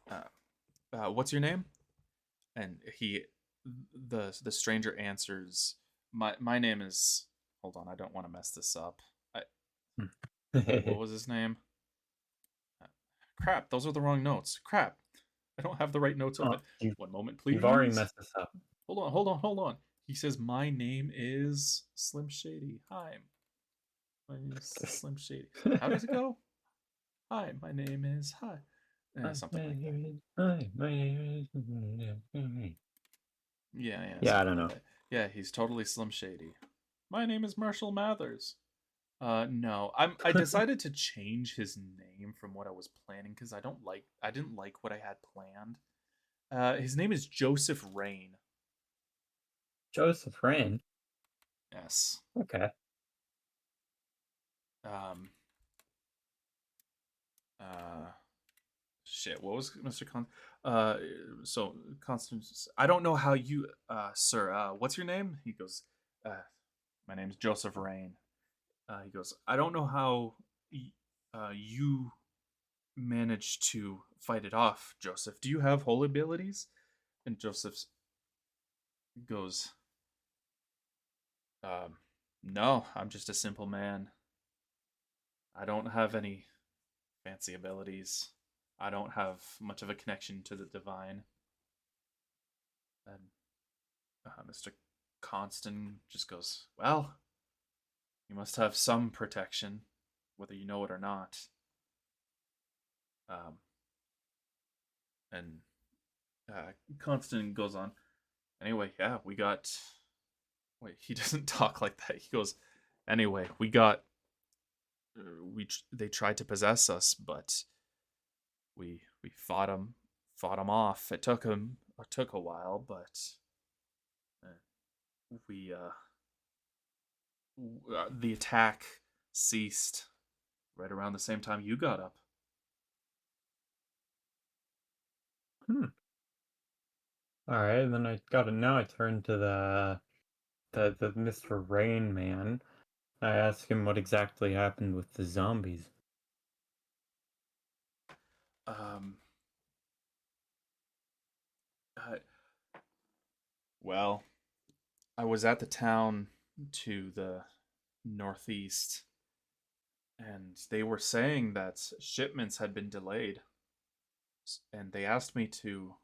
uh, what's your name?" And the stranger answers, my name is. Hold on, I don't want to mess this up. I, what was his name? Uh, Crap, those are the wrong notes. Crap, I don't have the right notes Oh, open. One moment, you've already please. messed this up. Hold on. He says, "My name is Slim Shady. Hi, my name is Slim Shady." How does it go? Hi, my name is Hi. Something like that. Yeah, Yeah, I something don't like know. that. Yeah, he's totally Slim Shady. My name is Marshall Mathers. No, I decided to change his name from what I was planning because I didn't like what I had planned. His name is Joseph Rain. Joseph Rain. Yes. Okay. Um. Uh. Shit. What was Mr. Con? Uh. So Constance, I don't know how you, sir. What's your name? He goes. My name's Joseph Rain. He goes. I don't know how you managed to fight it off, Joseph. Do you have holy abilities? And Joseph goes, um, "No, I'm just a simple man. I don't have any fancy abilities. I don't have much of a connection to the divine." And Mr. Constant just goes, "Well, you must have some protection, whether you know it or not." Um, and Constant goes on, "Anyway, yeah, we got." Wait, he doesn't talk like that. He goes, "Anyway, we got they tried to possess us, but we fought them off. It took a while, but we the attack ceased right around the same time you got up." Hmm. All right, then I got it. Now I turn to the Mr. Rain Man. I asked him what exactly happened with the zombies. Um, uh, well, I was at the town to the northeast, and they were saying that shipments had been delayed, and they asked me to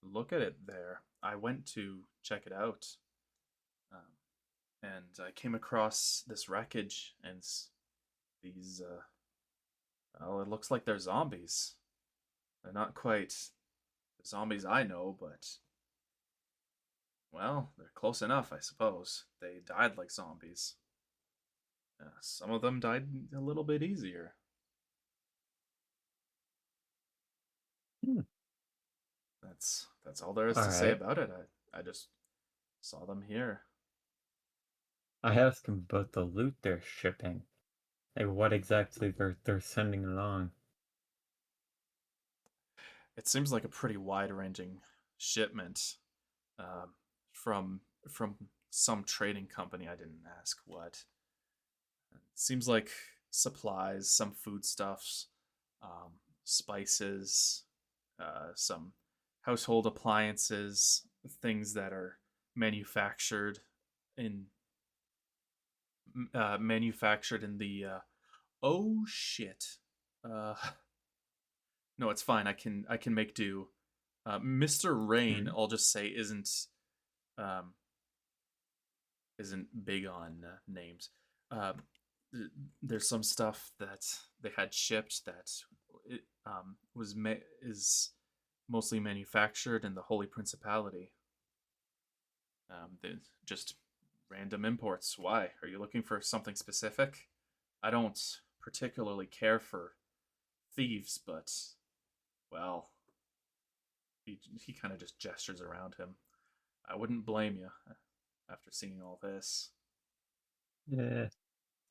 look at it there. I went to check it out, um, and I came across this wreckage and these. Well, it looks like they're zombies. They're not quite the zombies I know, but well, they're close enough, I suppose. They died like zombies. Some of them died a little bit easier. Hmm. That's all there is All to say right. about it. I just saw them here. I asked him about the loot they're shipping. Like what exactly they're sending along. It seems like a pretty wide-ranging shipment, um, from some trading company. I didn't ask what. It seems like supplies, some foodstuffs, spices, some household appliances, things that are manufactured in manufactured in the oh shit. Uh, no, it's fine. I can make do. Mr. Rain, Hmm. I'll just say, um, isn't big on names. Uh, there's some stuff that they had shipped that it, is mostly manufactured in the Holy Principality. Just random imports. Why? Are you looking for something specific? I don't particularly care for thieves, but well, he kind of just gestures around him. I wouldn't blame you after seeing all this. Yeah.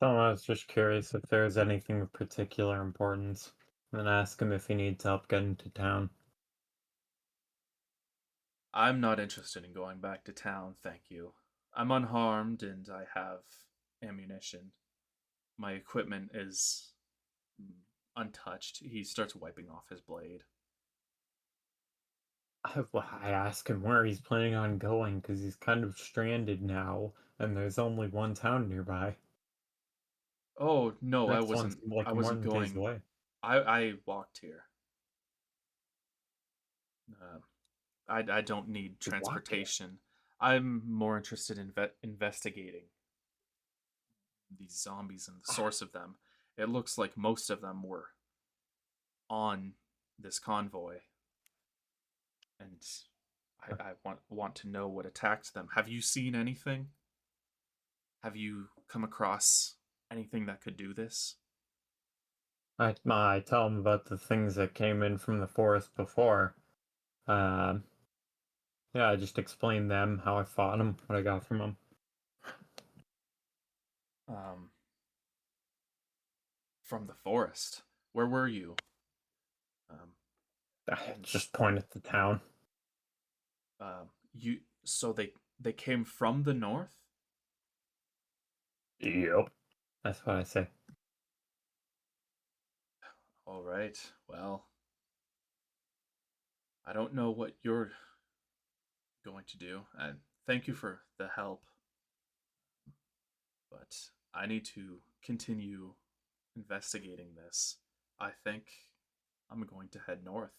So I was just curious if there was anything of particular importance, and then ask him if he needs help getting to town. I'm not interested in going back to town, thank you. I'm unharmed and I have ammunition. My equipment is untouched. He starts wiping off his blade. I asked him where he's planning on going because he's kind of stranded now, and there's only one town nearby. Oh no, I Next one wasn't. seemed I like more wasn't than a day's going. away. I walked here. Uh, I don't need You walked here. transportation. I'm more interested in investigating these zombies and the Ah, source of them. It looks like most of them were on this convoy, and I want to know what attacked them. Have you seen anything? Have you come across anything that could do this? I tell him about the things that came in from the forest before. Um, yeah, I just explained them, how I fought them, what I got from them. Um, from the forest. Where were you? Um, I and just point at the town. you. So they came from the north. Yep. That's what I say. All right. Well, I don't know what you're going to do, and thank you for the help, but I need to continue investigating this. I think I'm going to head north.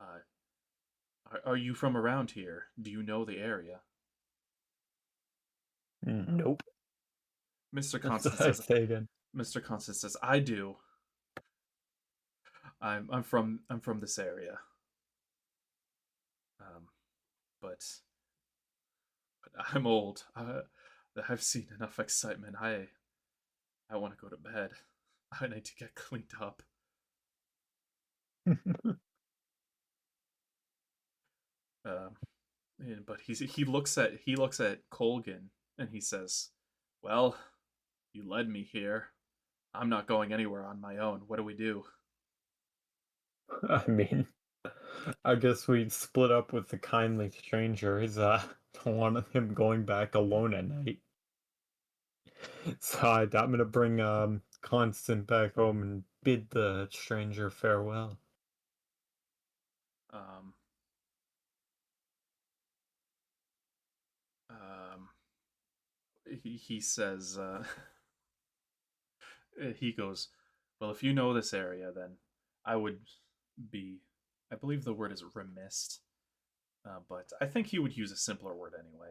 Uh, are you from around here? Do you know the area? Nope. Mr. That's Constant what I says. say again. Mr. Constant says, I do. I'm from this area. Um, but I'm old. I've seen enough excitement. I want to go to bed. I need to get cleaned up. Um, but he looks at Colgan and he says, "Well, you led me here. I'm not going anywhere on my own. What do we do?" I mean, I guess we split up with the kindly strangers. don't want him going back alone at night. So I'm gonna bring Constant back home and bid the stranger farewell. Um, um, he says, he goes, well, if you know this area, then I would be, I believe the word is remiss, but I think he would use a simpler word anyway.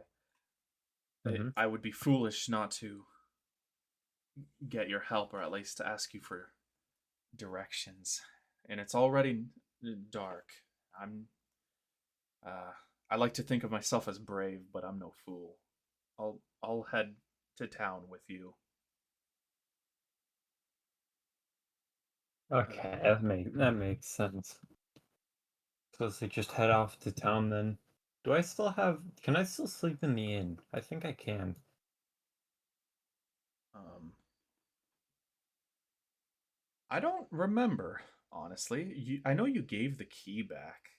Hmm. I would be foolish not to get your help, or at least to ask you for directions. And it's already dark. I'm, uh, I like to think of myself as brave, but I'm no fool. I'll head to town with you. Okay, that makes sense. So they just head off to town then. Can I still sleep in the inn? I think I can. Um, I don't remember honestly. I know you gave the key back.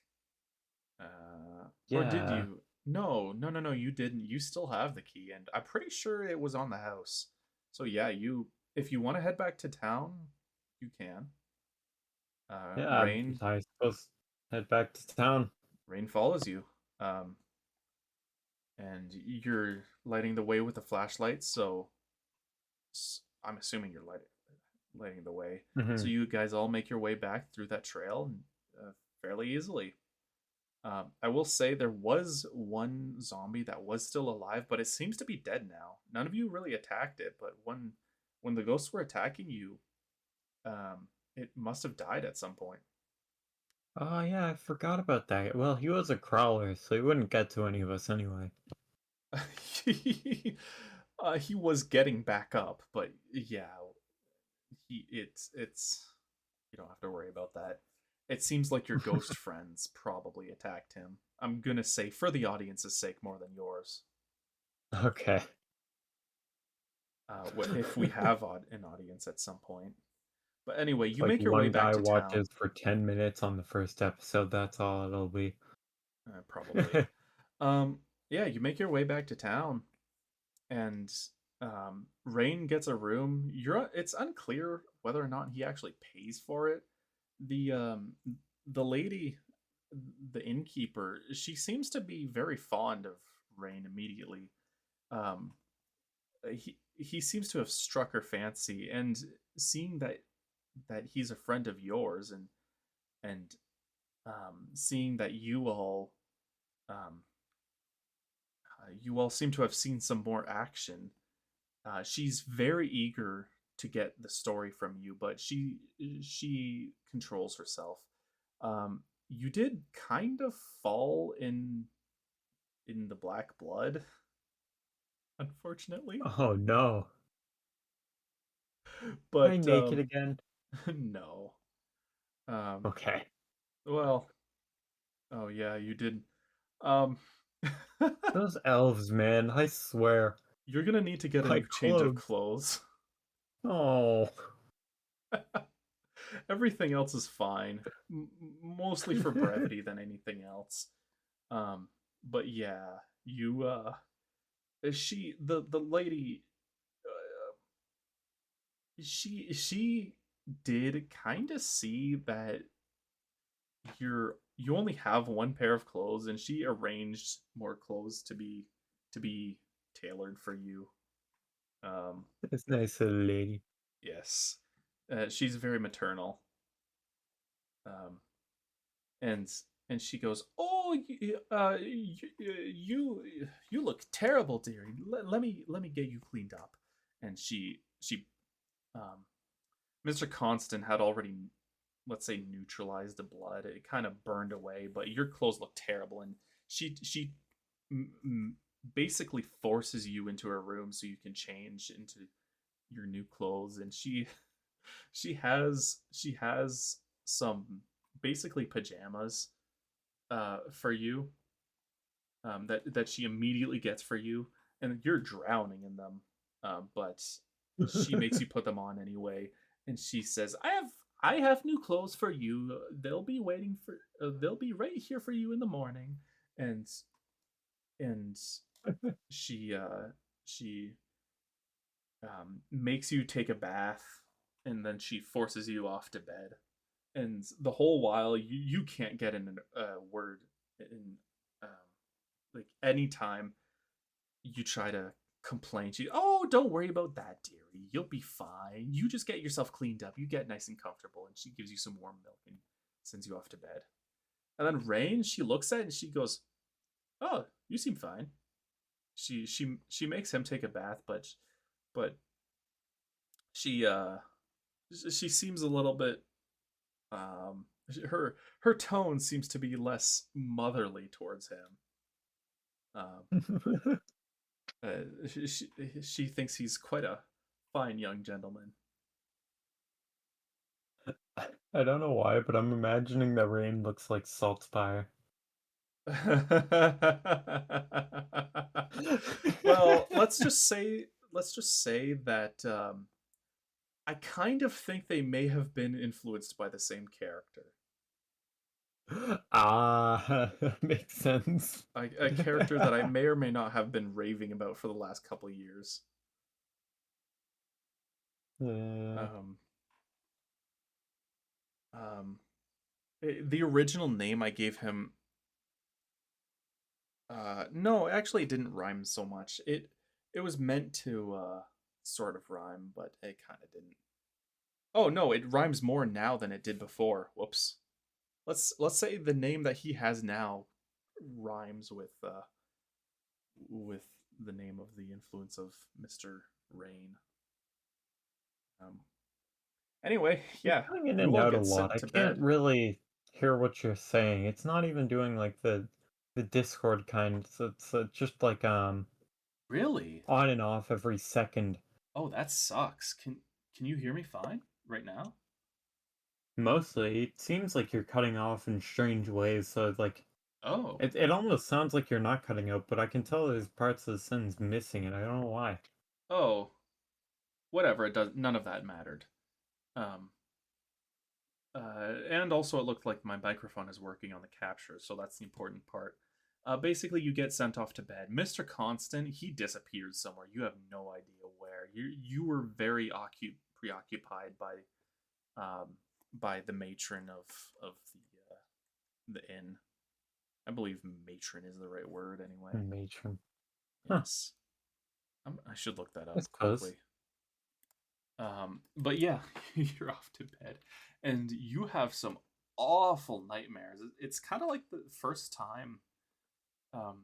Or did Yeah, you? No, no, no, no. You didn't. You still have the key, and I'm pretty sure it was on the house. So yeah, you. If you want to head back to town, you can. yeah, Rain, I suppose head back to town. rain follows you, um, and you're lighting the way with the flashlight. So I'm assuming you're lighting the way. So Hmm. you guys all make your way back through that trail fairly easily. I will say there was one zombie that was still alive, but it seems to be dead now. None of you really attacked it, but when the ghosts were attacking you, it must have died at some point. Oh yeah, I forgot about that. Well, he was a crawler, so he wouldn't get to any of us anyway. he, he was getting back up, but yeah, it's you don't have to worry about that. It seems like your ghost friends probably attacked him. I'm gonna say for the audience's sake more than yours. Okay. If we have an audience at some point. But anyway, It's you like make your way one back guy to town, watches for 10 minutes on the first episode, that's all it'll be. probably. Um, yeah, you make your way back to town, and Rain gets a room. It's unclear whether or not he actually pays for it. The lady, the innkeeper, she seems to be very fond of Rain immediately. Um, he seems to have struck her fancy, and seeing that he's a friend of yours, and seeing that um, you all seem to have seen some more action. She's very eager to get the story from you, but she controls herself. You did kind of fall in the black blood, unfortunately, Oh no. Am I but naked again? no. Um, Okay. well, oh yeah, you did. Um, Those elves, man, I swear. you're gonna need to get a My new change of clothes. clothes. Oh. Everything else is fine, mostly for brevity than anything else. Um, but yeah, you she the lady she did kind of see that you only have one pair of clothes, and she arranged more clothes to be tailored for you. Um, This nice little lady. yes, she's very maternal. Um, and and she goes, "Oh, you look terrible, dearie. Let me get you cleaned up." And um, Mr. Constant had already, let's say, neutralized the blood. It kind of burned away, but your clothes look terrible, and she basically forces you into her room so you can change into your new clothes, and she has some basically pajamas for you, that she immediately gets for you, and you're drowning in them. But she makes you put them on anyway, and she says, "I have new clothes for you. They'll be waiting for. They'll be right here for you in the morning." And and she makes you take a bath, and then she forces you off to bed. And the whole while, you can't get in a word in, um, like, anytime you try to complain. Oh, don't worry about that, dearie. You'll be fine. You just get yourself cleaned up. You get nice and comfortable, and she gives you some warm milk and sends you off to bed. And then Rain, she looks at it and she goes, "Oh, you seem fine." She makes him take a bath, but she she seems a little bit her tone seems to be less motherly towards him. Um, she thinks he's quite a fine young gentleman. I don't know why, but I'm imagining that Rain looks like Saltspire. Well, let's just say that I kind of think they may have been influenced by the same character. Ah, makes sense. A character that I may or may not have been raving about for the last couple of years. Yeah. Um, um, the original name I gave him, no, actually, it didn't rhyme so much. It was meant to sort of rhyme, but it kind of didn't. Oh no, it rhymes more now than it did before. Whoops. Let's say the name that he has now rhymes with the name of the influence of Mr. Rain. Um, anyway, You're yeah, cutting in you and all out a get lot. sent I to can't bed. really hear what you're saying. It's not even doing like the Discord kind. So it's just like Really? on and off every second. Oh, that sucks. Can you hear me fine right now? Mostly, it seems like you're cutting off in strange ways. So it's like Oh. it almost sounds like you're not cutting out, but I can tell there's parts of the sentence missing, and I don't know why. Oh, whatever, it does none of that mattered. Um and also it looked like my microphone is working on the capture, so that's the important part. Basically, you get sent off to bed. Mr. Constant, he disappeared somewhere. You have no idea where. You were very preoccupied by the matron of the inn. I believe matron is the right word anyway. Matron. Huh, Yes, I should look that I up suppose. quickly. But yeah, you're off to bed, and you have some awful nightmares. It's kind of like the first time um,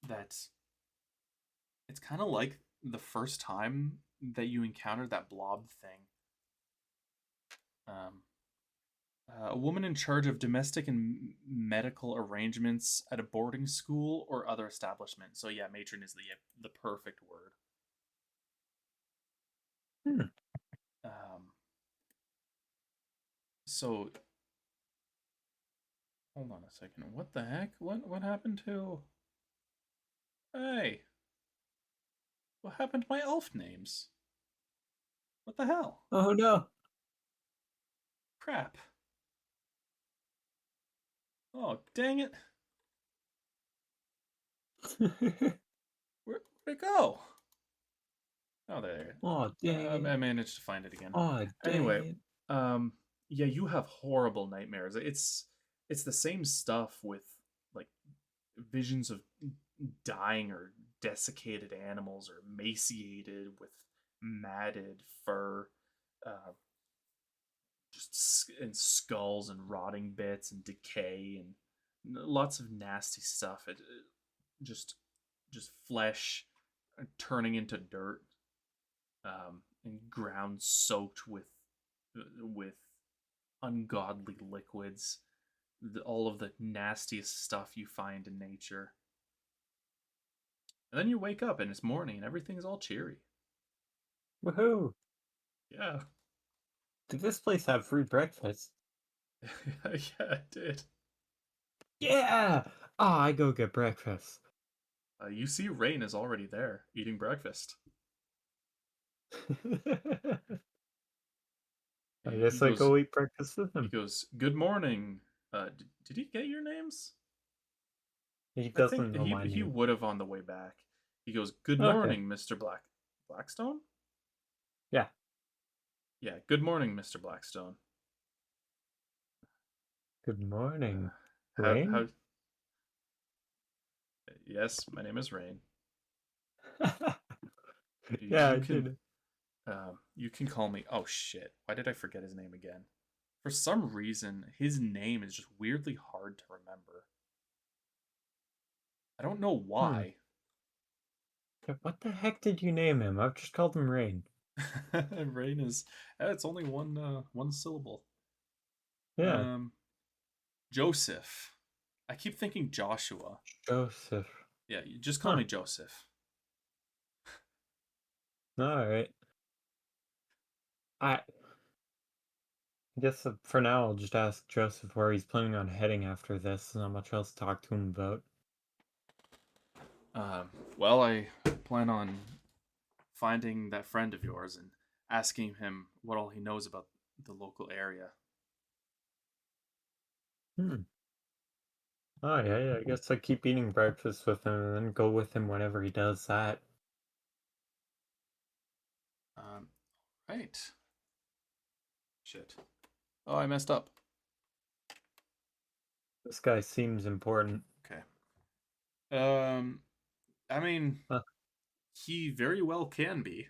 that it's kind of like the first time that you encountered that blob thing. Um, a woman in charge of domestic and medical arrangements at a boarding school or other establishment. So yeah, matron is the perfect word. Hmm. Um, so hold on a second. What the heck? What happened to? Hey, what happened to my elf names? What the hell? Oh no. Crap. Oh, dang it. Where'd it go? Oh, there. Oh dang it. I managed to find it again. Oh dang Anyway, it. um, yeah, you have horrible nightmares. It's the same stuff with like visions of dying or desiccated animals or emaciated with matted fur, uh, and skulls and rotting bits and decay and lots of nasty stuff. It just flesh turning into dirt, and ground soaked with ungodly liquids, all of the nastiest stuff you find in nature. And then you wake up and it's morning and everything's all cheery. Woohoo. Yeah, Did this place have free breakfast? yeah, it did. Yeah! Ah, I go get breakfast. You see, Rain is already there eating breakfast. I He guess I goes, go eat breakfast with he him. goes, "Good morning. Did he get your names?" He I think doesn't know my he name. would have on the way back. He goes, "Good Okay. morning, Mister Blackstone." Yeah. Yeah, good morning, Mister Blackstone. Good Uh, morning. how? Rain? Yes, my name is Rain. Yeah, You I can did. you can call me. Oh shit! Why did I forget his name again? For some reason, his name is just weirdly hard to remember. I don't know Hmm. why. What the heck did you name him? I've just called him Rain. Rain is. It's only one syllable. Yeah. Um, Joseph. I keep thinking Joshua. Joseph. Yeah, you just call Huh. me Joseph. Alright. I guess for now I'll just ask Joseph where he's planning on heading after this. Not much else to talk to him about. Well, I plan on finding that friend of yours and asking him what all he knows about the local area. Hmm. Oh yeah, yeah. I guess I keep eating breakfast with him and then go with him whenever he does that. Um, right. Shit. Oh, I messed up. This guy seems important. Okay. Um, I mean, Huh. he very well can be.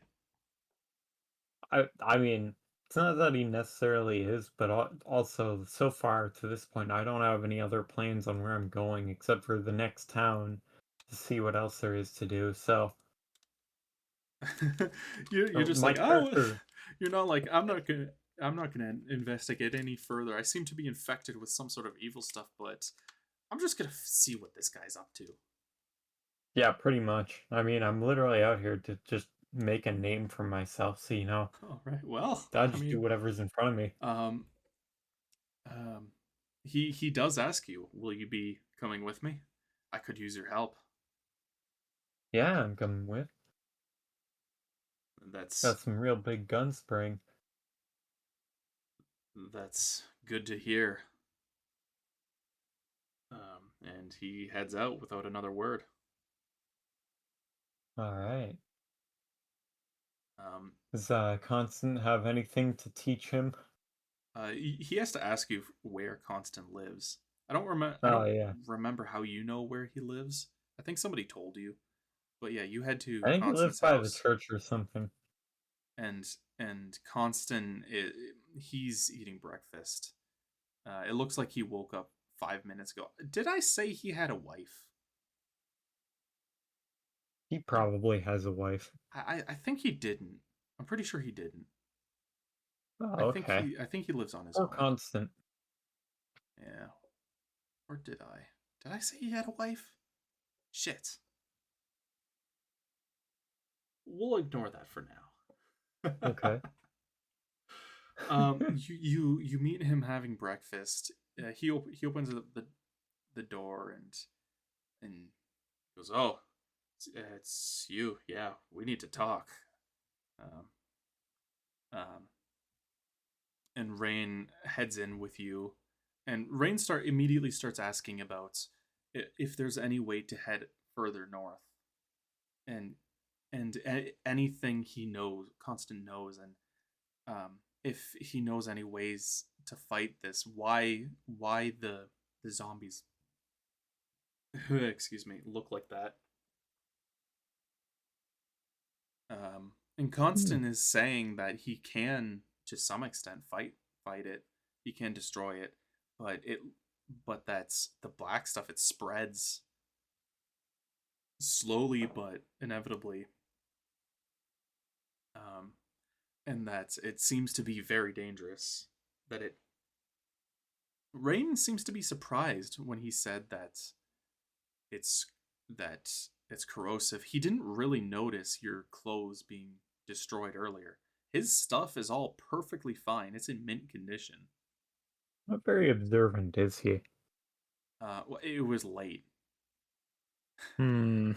I mean, it's not that he necessarily is, but also so far to this point, I don't have any other plans on where I'm going except for the next town to see what else there is to do. So, You're just my like, oh, character, you're not like I'm not gonna investigate any further. I seem to be infected with some sort of evil stuff, but I'm just gonna see what this guy's up to. yeah, pretty much. I mean, I'm literally out here to just make a name for myself. So, All right. Well, I I just do mean, whatever's in front of me. um, um, he does ask you, "Will you be coming with me? I could use your help." Yeah, I'm coming with. That's Got some real big gun spraying. that's good to hear. And he heads out without another word. All right. Um, Does Constant have anything to teach him? he has to ask you where Constant lives. I don't remember. I Oh don't yeah. remember how you know where he lives. I think somebody told you, but yeah, you head to I think he lives Constant's by the house, church or something. and Constant he's eating breakfast. It looks like he woke up 5 minutes ago. Did I say he had a wife? He I probably has a wife. I think he didn't. I'm pretty sure he didn't. Oh, okay. I think he lives on his Or own. Constant. Yeah. Or did I? Did I say he had a wife? Shit. We'll ignore that for now. Okay. You meet him having breakfast. He opens the door and goes, "Oh, it's you. Yeah, we need to talk." Um, um, and Rain heads in with you, and Rain immediately starts asking about if there's any way to head further north, and anything he knows, Constant knows, and if he knows any ways to fight this, why the zombies, excuse me, look like that. And Hmm. Constant is saying that he can, to some extent, fight it. He can destroy it, but that's the black stuff. It spreads slowly but inevitably, um, and that it seems to be very dangerous. That it Rain seems to be surprised when he said it's that it's corrosive. He didn't really notice your clothes being destroyed earlier. His stuff is all perfectly fine. It's in mint condition. Not very observant, is he? Well, it was late, Hmm.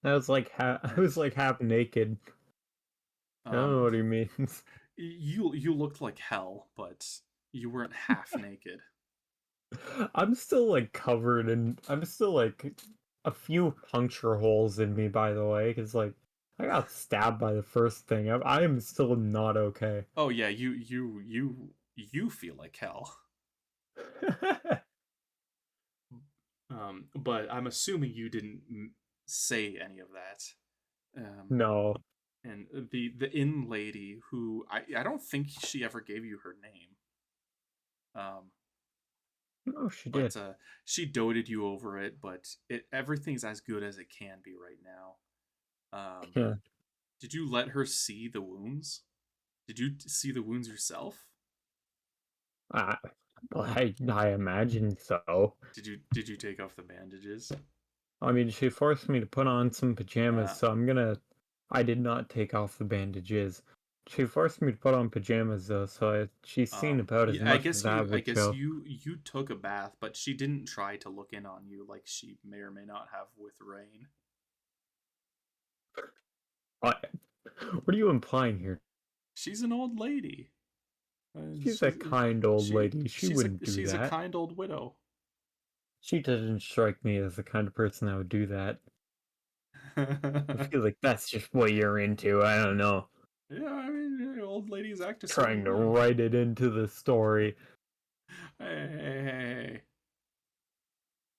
I was like I and was like half naked. I don't know um, what he means. you looked like hell, but you weren't half naked. I'm still like covered and I'm still like a few puncture holes in me, by the way, because like I got stabbed by the first thing. I am still not okay. Oh yeah, you feel like hell. But I'm assuming you didn't say any of that. No, And the inn lady who I don't think she ever gave you her name. Um, no, she did. but she doted you over it. But everything's as good as it can be right now. Um, Yeah, did you let her see the wounds? Did you see the wounds yourself? I, I imagine so. Did you take off the bandages? I mean, she forced me to put on some pajamas, Uh, so I'm gonna. I did not take off the bandages. She forced me to put on pajamas though, so she's seen about as yeah, I much as guess that I would guess show. you took a bath, but she didn't try to look in on you like she may or may not have with Rain. I, what are you implying here? She's an old lady. And She's a kind old lady. She wouldn't do she's a that. kind old widow. She doesn't strike me as the kind of person that would do that. I Yeah, feel like that's just what you're into. I don't know. I mean, old ladies act a certain Trying to way. write it into the story. Hey,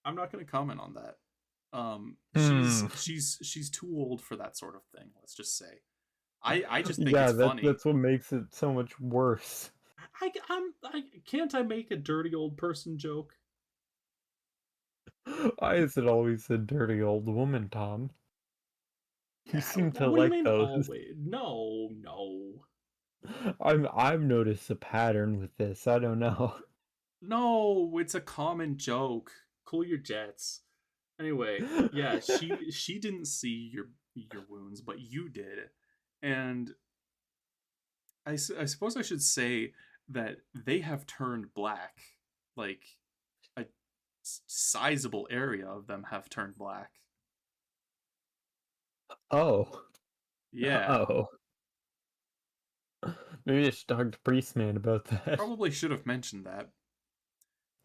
I'm not going to comment on that. Hmm. She's too old for that sort of thing. Let's just say. I just think Yeah, it's funny. that's what makes it so much worse. I can't I make a dirty old person joke? Why is it always a dirty old woman, Tom? You seem to What do you like mean those. always? No, no. I've noticed a pattern with this. I don't know. No, it's a common joke. Cool your jets. Anyway, yeah, she didn't see your wounds, but you did. And I suppose I should say that they have turned black. Like a sizable area of them have turned black. Oh. Yeah. Oh. Maybe I should talk to Priestman about that. Probably should have mentioned that.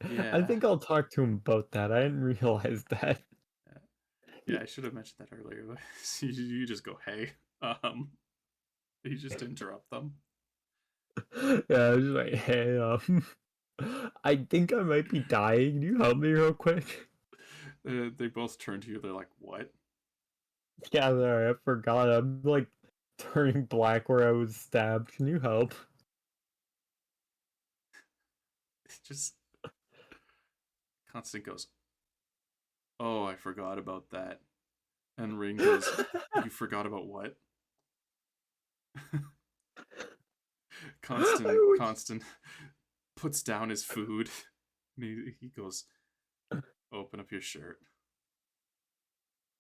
I Yeah. think I'll talk to him about that. I didn't realize that. Yeah, yeah, I should have mentioned that earlier. But you just go, hey. Um, you just interrupt them. Yeah, I was just like, hey, I think I might be dying. Can you help me real quick? They both turn to you. They're like, what? Yeah, sorry, I forgot. I'm like turning black where I was stabbed. Can you help? Just Constant goes, oh, I forgot about that. And Ring goes, you forgot about what? I was Constant puts down his food. And he goes, open up your shirt.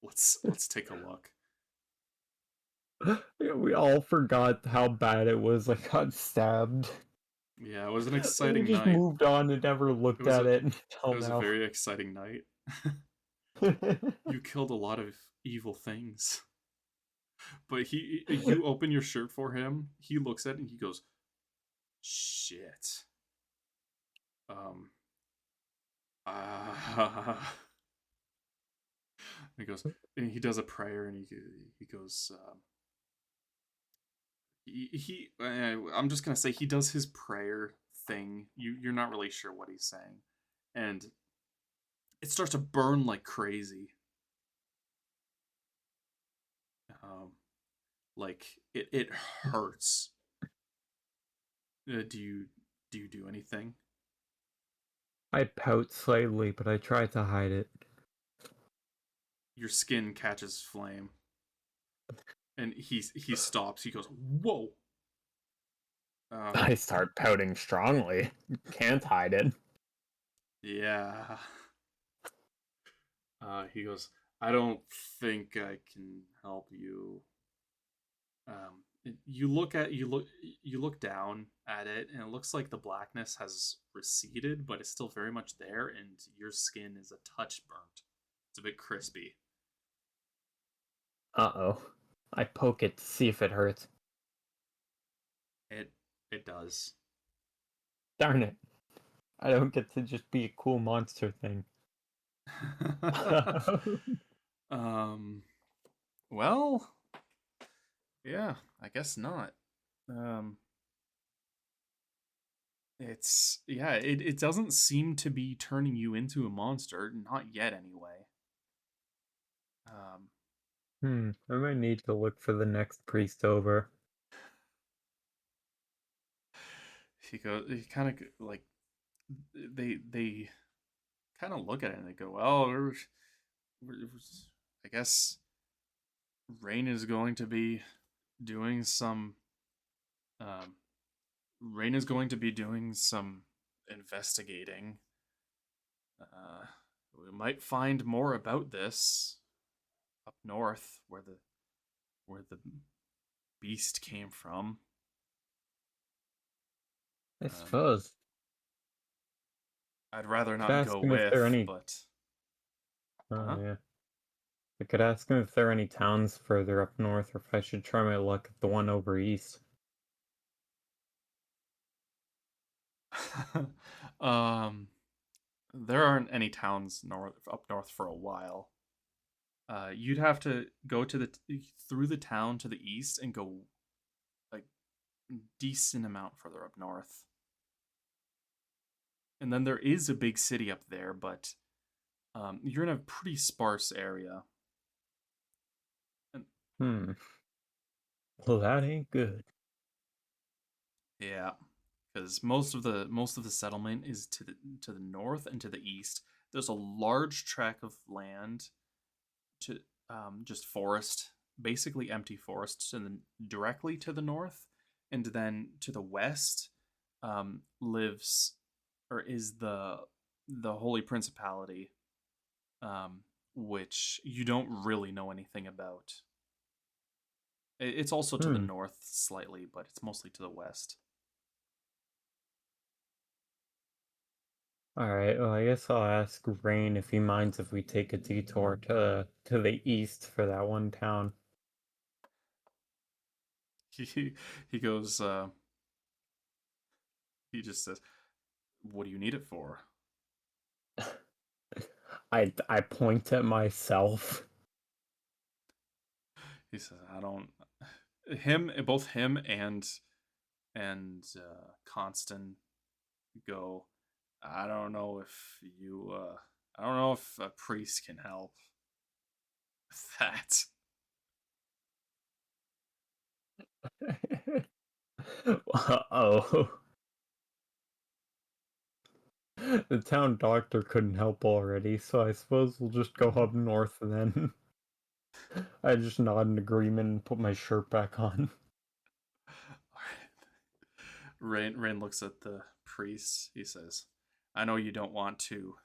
Let's take a look. Yeah, we all forgot how bad it was. I got stabbed. Yeah, it was an We exciting just night. moved on and never It looked was at a it it until was a now. very exciting night. You killed a lot of evil things. But you open your shirt for him. He looks at it and he goes, "Shit." Um. Uh, he goes. And he does a prayer and he goes. I'm just gonna say he does his prayer thing. You're not really sure what he's saying, and it starts to burn like crazy. Um, like it hurts. Do you do anything? I pout slightly, but I try to hide it. Your skin catches flame, and he stops. He goes, "Whoa!" Um, I start pouting strongly. Can't hide it. yeah. He goes, "I don't think I can help you." You look down at it, and it looks like the blackness has receded, but it's still very much there, and your skin is a touch burnt. It's a bit crispy. Uh-oh. I poke it to see if it hurts. It it does. Darn it. I don't get to just be a cool monster thing. Um, well, yeah, I guess not. Um, it doesn't seem to be turning you into a monster, not yet anyway. Um, I might need to look for the next priest over. he kind of like they kind of look at it and they go, well, we're- I guess Rain is going to be doing some um, Rain is going to be doing some investigating. Uh, we might find more about this up north, where the beast came from. I Um, suppose. I'd rather Could not ask go him if there are with, any. but Oh huh? yeah. I could ask him if there are any towns further up north, or if I should try my luck at the one over east. um, there aren't any towns up north for a while. You'd have to go through the town to the east and go like decent amount further up north. And then there is a big city up there, but you're in a pretty sparse area. And Hmm. Well, that ain't good. yeah, because most of the settlement is to the north and to the east. There's a large tract of land to just forest, basically empty forest, and then directly to the north, and then to the west lives or is the Holy Principality, um, which you don't really know anything about. It's also to the Hmm. north slightly, but it's mostly to the west. All right. Well, I guess I'll ask Rain if he minds if we take a detour to the east for that one town. He he goes. He just says, "What do you need it for?" I point at myself. He says, "I don't." Both him and Constant go. I don't know if you. I don't know if a priest can help with that. Oh, the town doctor couldn't help already, so I suppose we'll just go up north then. I just nod in agreement and put my shirt back on. Rain looks at the priest. He says, "I know you don't want to.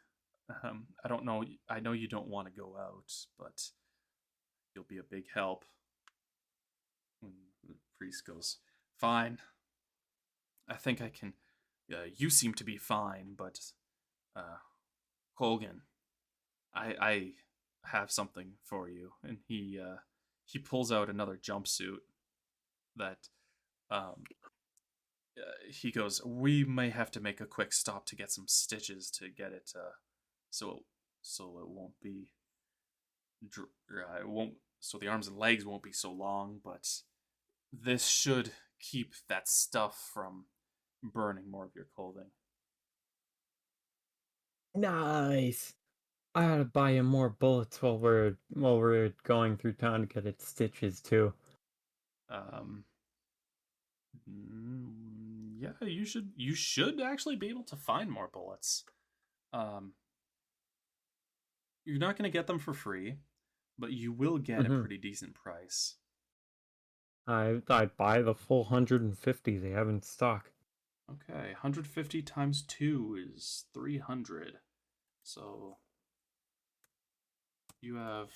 I don't know. I know you don't want to go out, but you'll be a big help." And the priest goes, "Fine. I think I can. You seem to be fine, but uh, Colgan, I have something for you." And he pulls out another jumpsuit that um, he goes, "We may have to make a quick stop to get some stitches to get it so so it won't be it won't so the arms and legs won't be so long, but this should keep that stuff from burning more of your clothing." Nice. I gotta buy him more bullets while we're going through town to get its stitches too. Um, yeah, you should actually be able to find more bullets. Um, you're not going to get them for free, but you will get a Hmm. pretty decent price. I buy the full 150 they have in stock. Okay, 150 times 2 is 300. So you have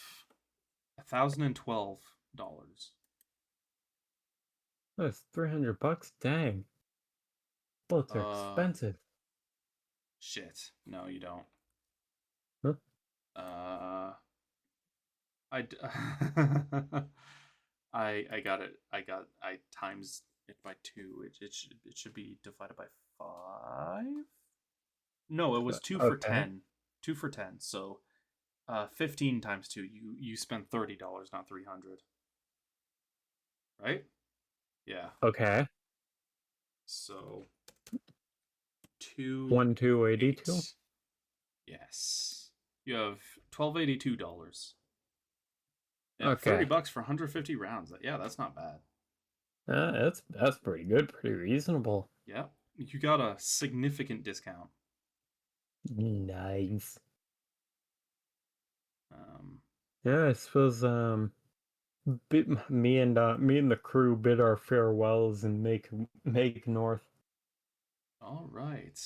$1,012. That's $300. Dang, bullets are Uh, expensive. shit. No, you don't. Huh? Uh, I d- I got it. I times it by 2. It should be divided by 5. No, it was 2 for Okay. 10. 2 for 10. So 15 times two. You spend $30, not 300, right? Yeah. Okay. So two 1282. eight. Yes. You have $12.82. Yeah, Okay. $30 for 150 rounds. Yeah, that's not bad. That's pretty good, pretty reasonable. Yeah, you got a significant discount. Nice. Um, Yeah, I suppose me and the crew bid our farewells and make north. all right.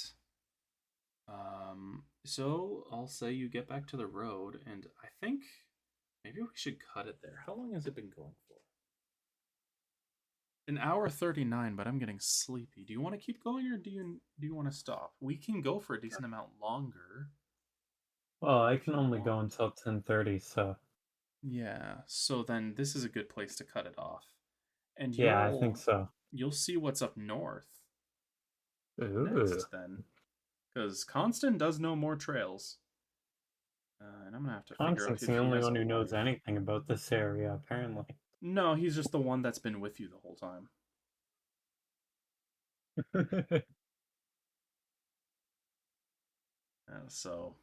So I'll say you get back to the road, and I think maybe we should cut it there. How long has it been going for? An hour 39, but I'm getting sleepy. Do you want to keep going, or do you want to stop? We can go for a decent amount longer Well, I if can you only go want. until 10:30, so Yeah, so then this is a good place to cut it off. And yeah, I think so. you'll see what's up north Ooh. next then. Because Constant does know more trails. And I'm gonna have to figure out Constance's the if he only has a one who knows wife. anything about this area, apparently. No, he's just the one that's been with you the whole time. So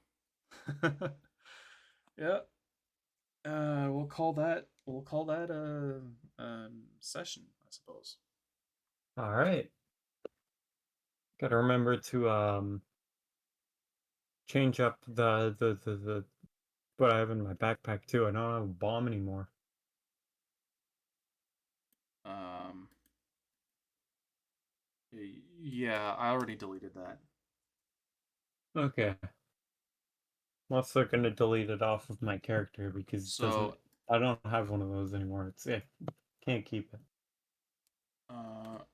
yeah. We'll call that a session, I suppose. All right. Gotta remember to change up the what I have in my backpack too. I don't have a bomb anymore. Um yeah, I already deleted that. Okay. I'm also gonna delete it off of my character because it doesn't. So I don't have one of those anymore. Can't keep it.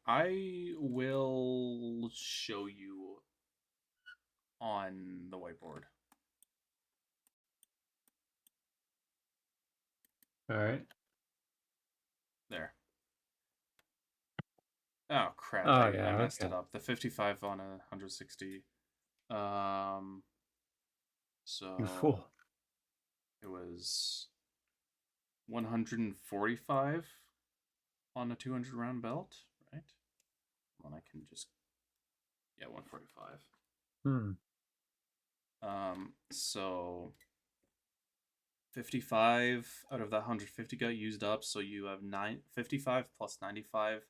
I will show you on the whiteboard. All right. There. Oh crap! Oh I yeah. messed it Okay. up. The 55 on 160. Um. You So fool. it was 145 on a 200 round belt, right? Well, I can just, yeah, 145. Hmm. So 55 out of that 150 got used up, so you have 55 plus 95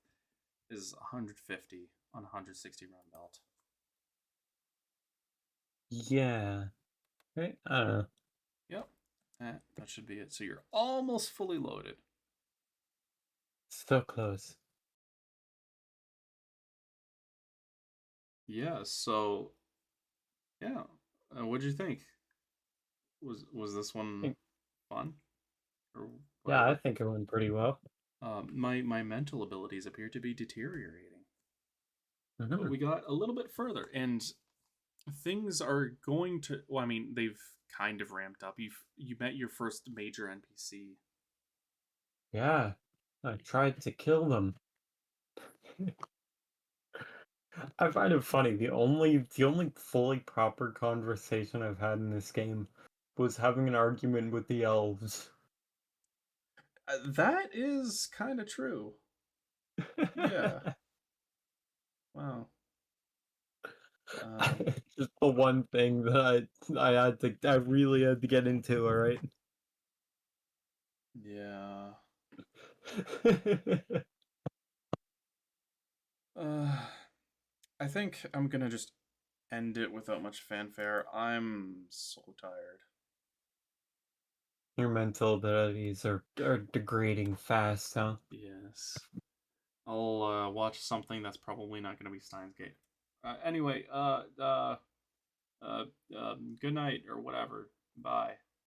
is 150 on a 160 round belt. Yeah. Right. I don't know. Yep, that should be it. So you're almost fully loaded. So close. Yeah. So yeah, what'd you think? Was this one Think- fun or Yeah, I whatever? think it went pretty well. My mental abilities appear to be deteriorating, but Hmm. we got a little bit further, and things are going to. Well, I mean, they've kind of ramped up. You met your first major NPC. Yeah. I tried to kill them. I find it funny. The only fully proper conversation I've had in this game was having an argument with the elves. That is kind of true. Yeah. Wow. Um. Just the one thing that I really had to get into, all right? Yeah. I think I'm gonna just end it without much fanfare. I'm so tired. Your mental abilities are degrading fast, huh? Yes. I'll watch something that's probably not going to be Steins Gate. Anyway, good night or whatever. Bye.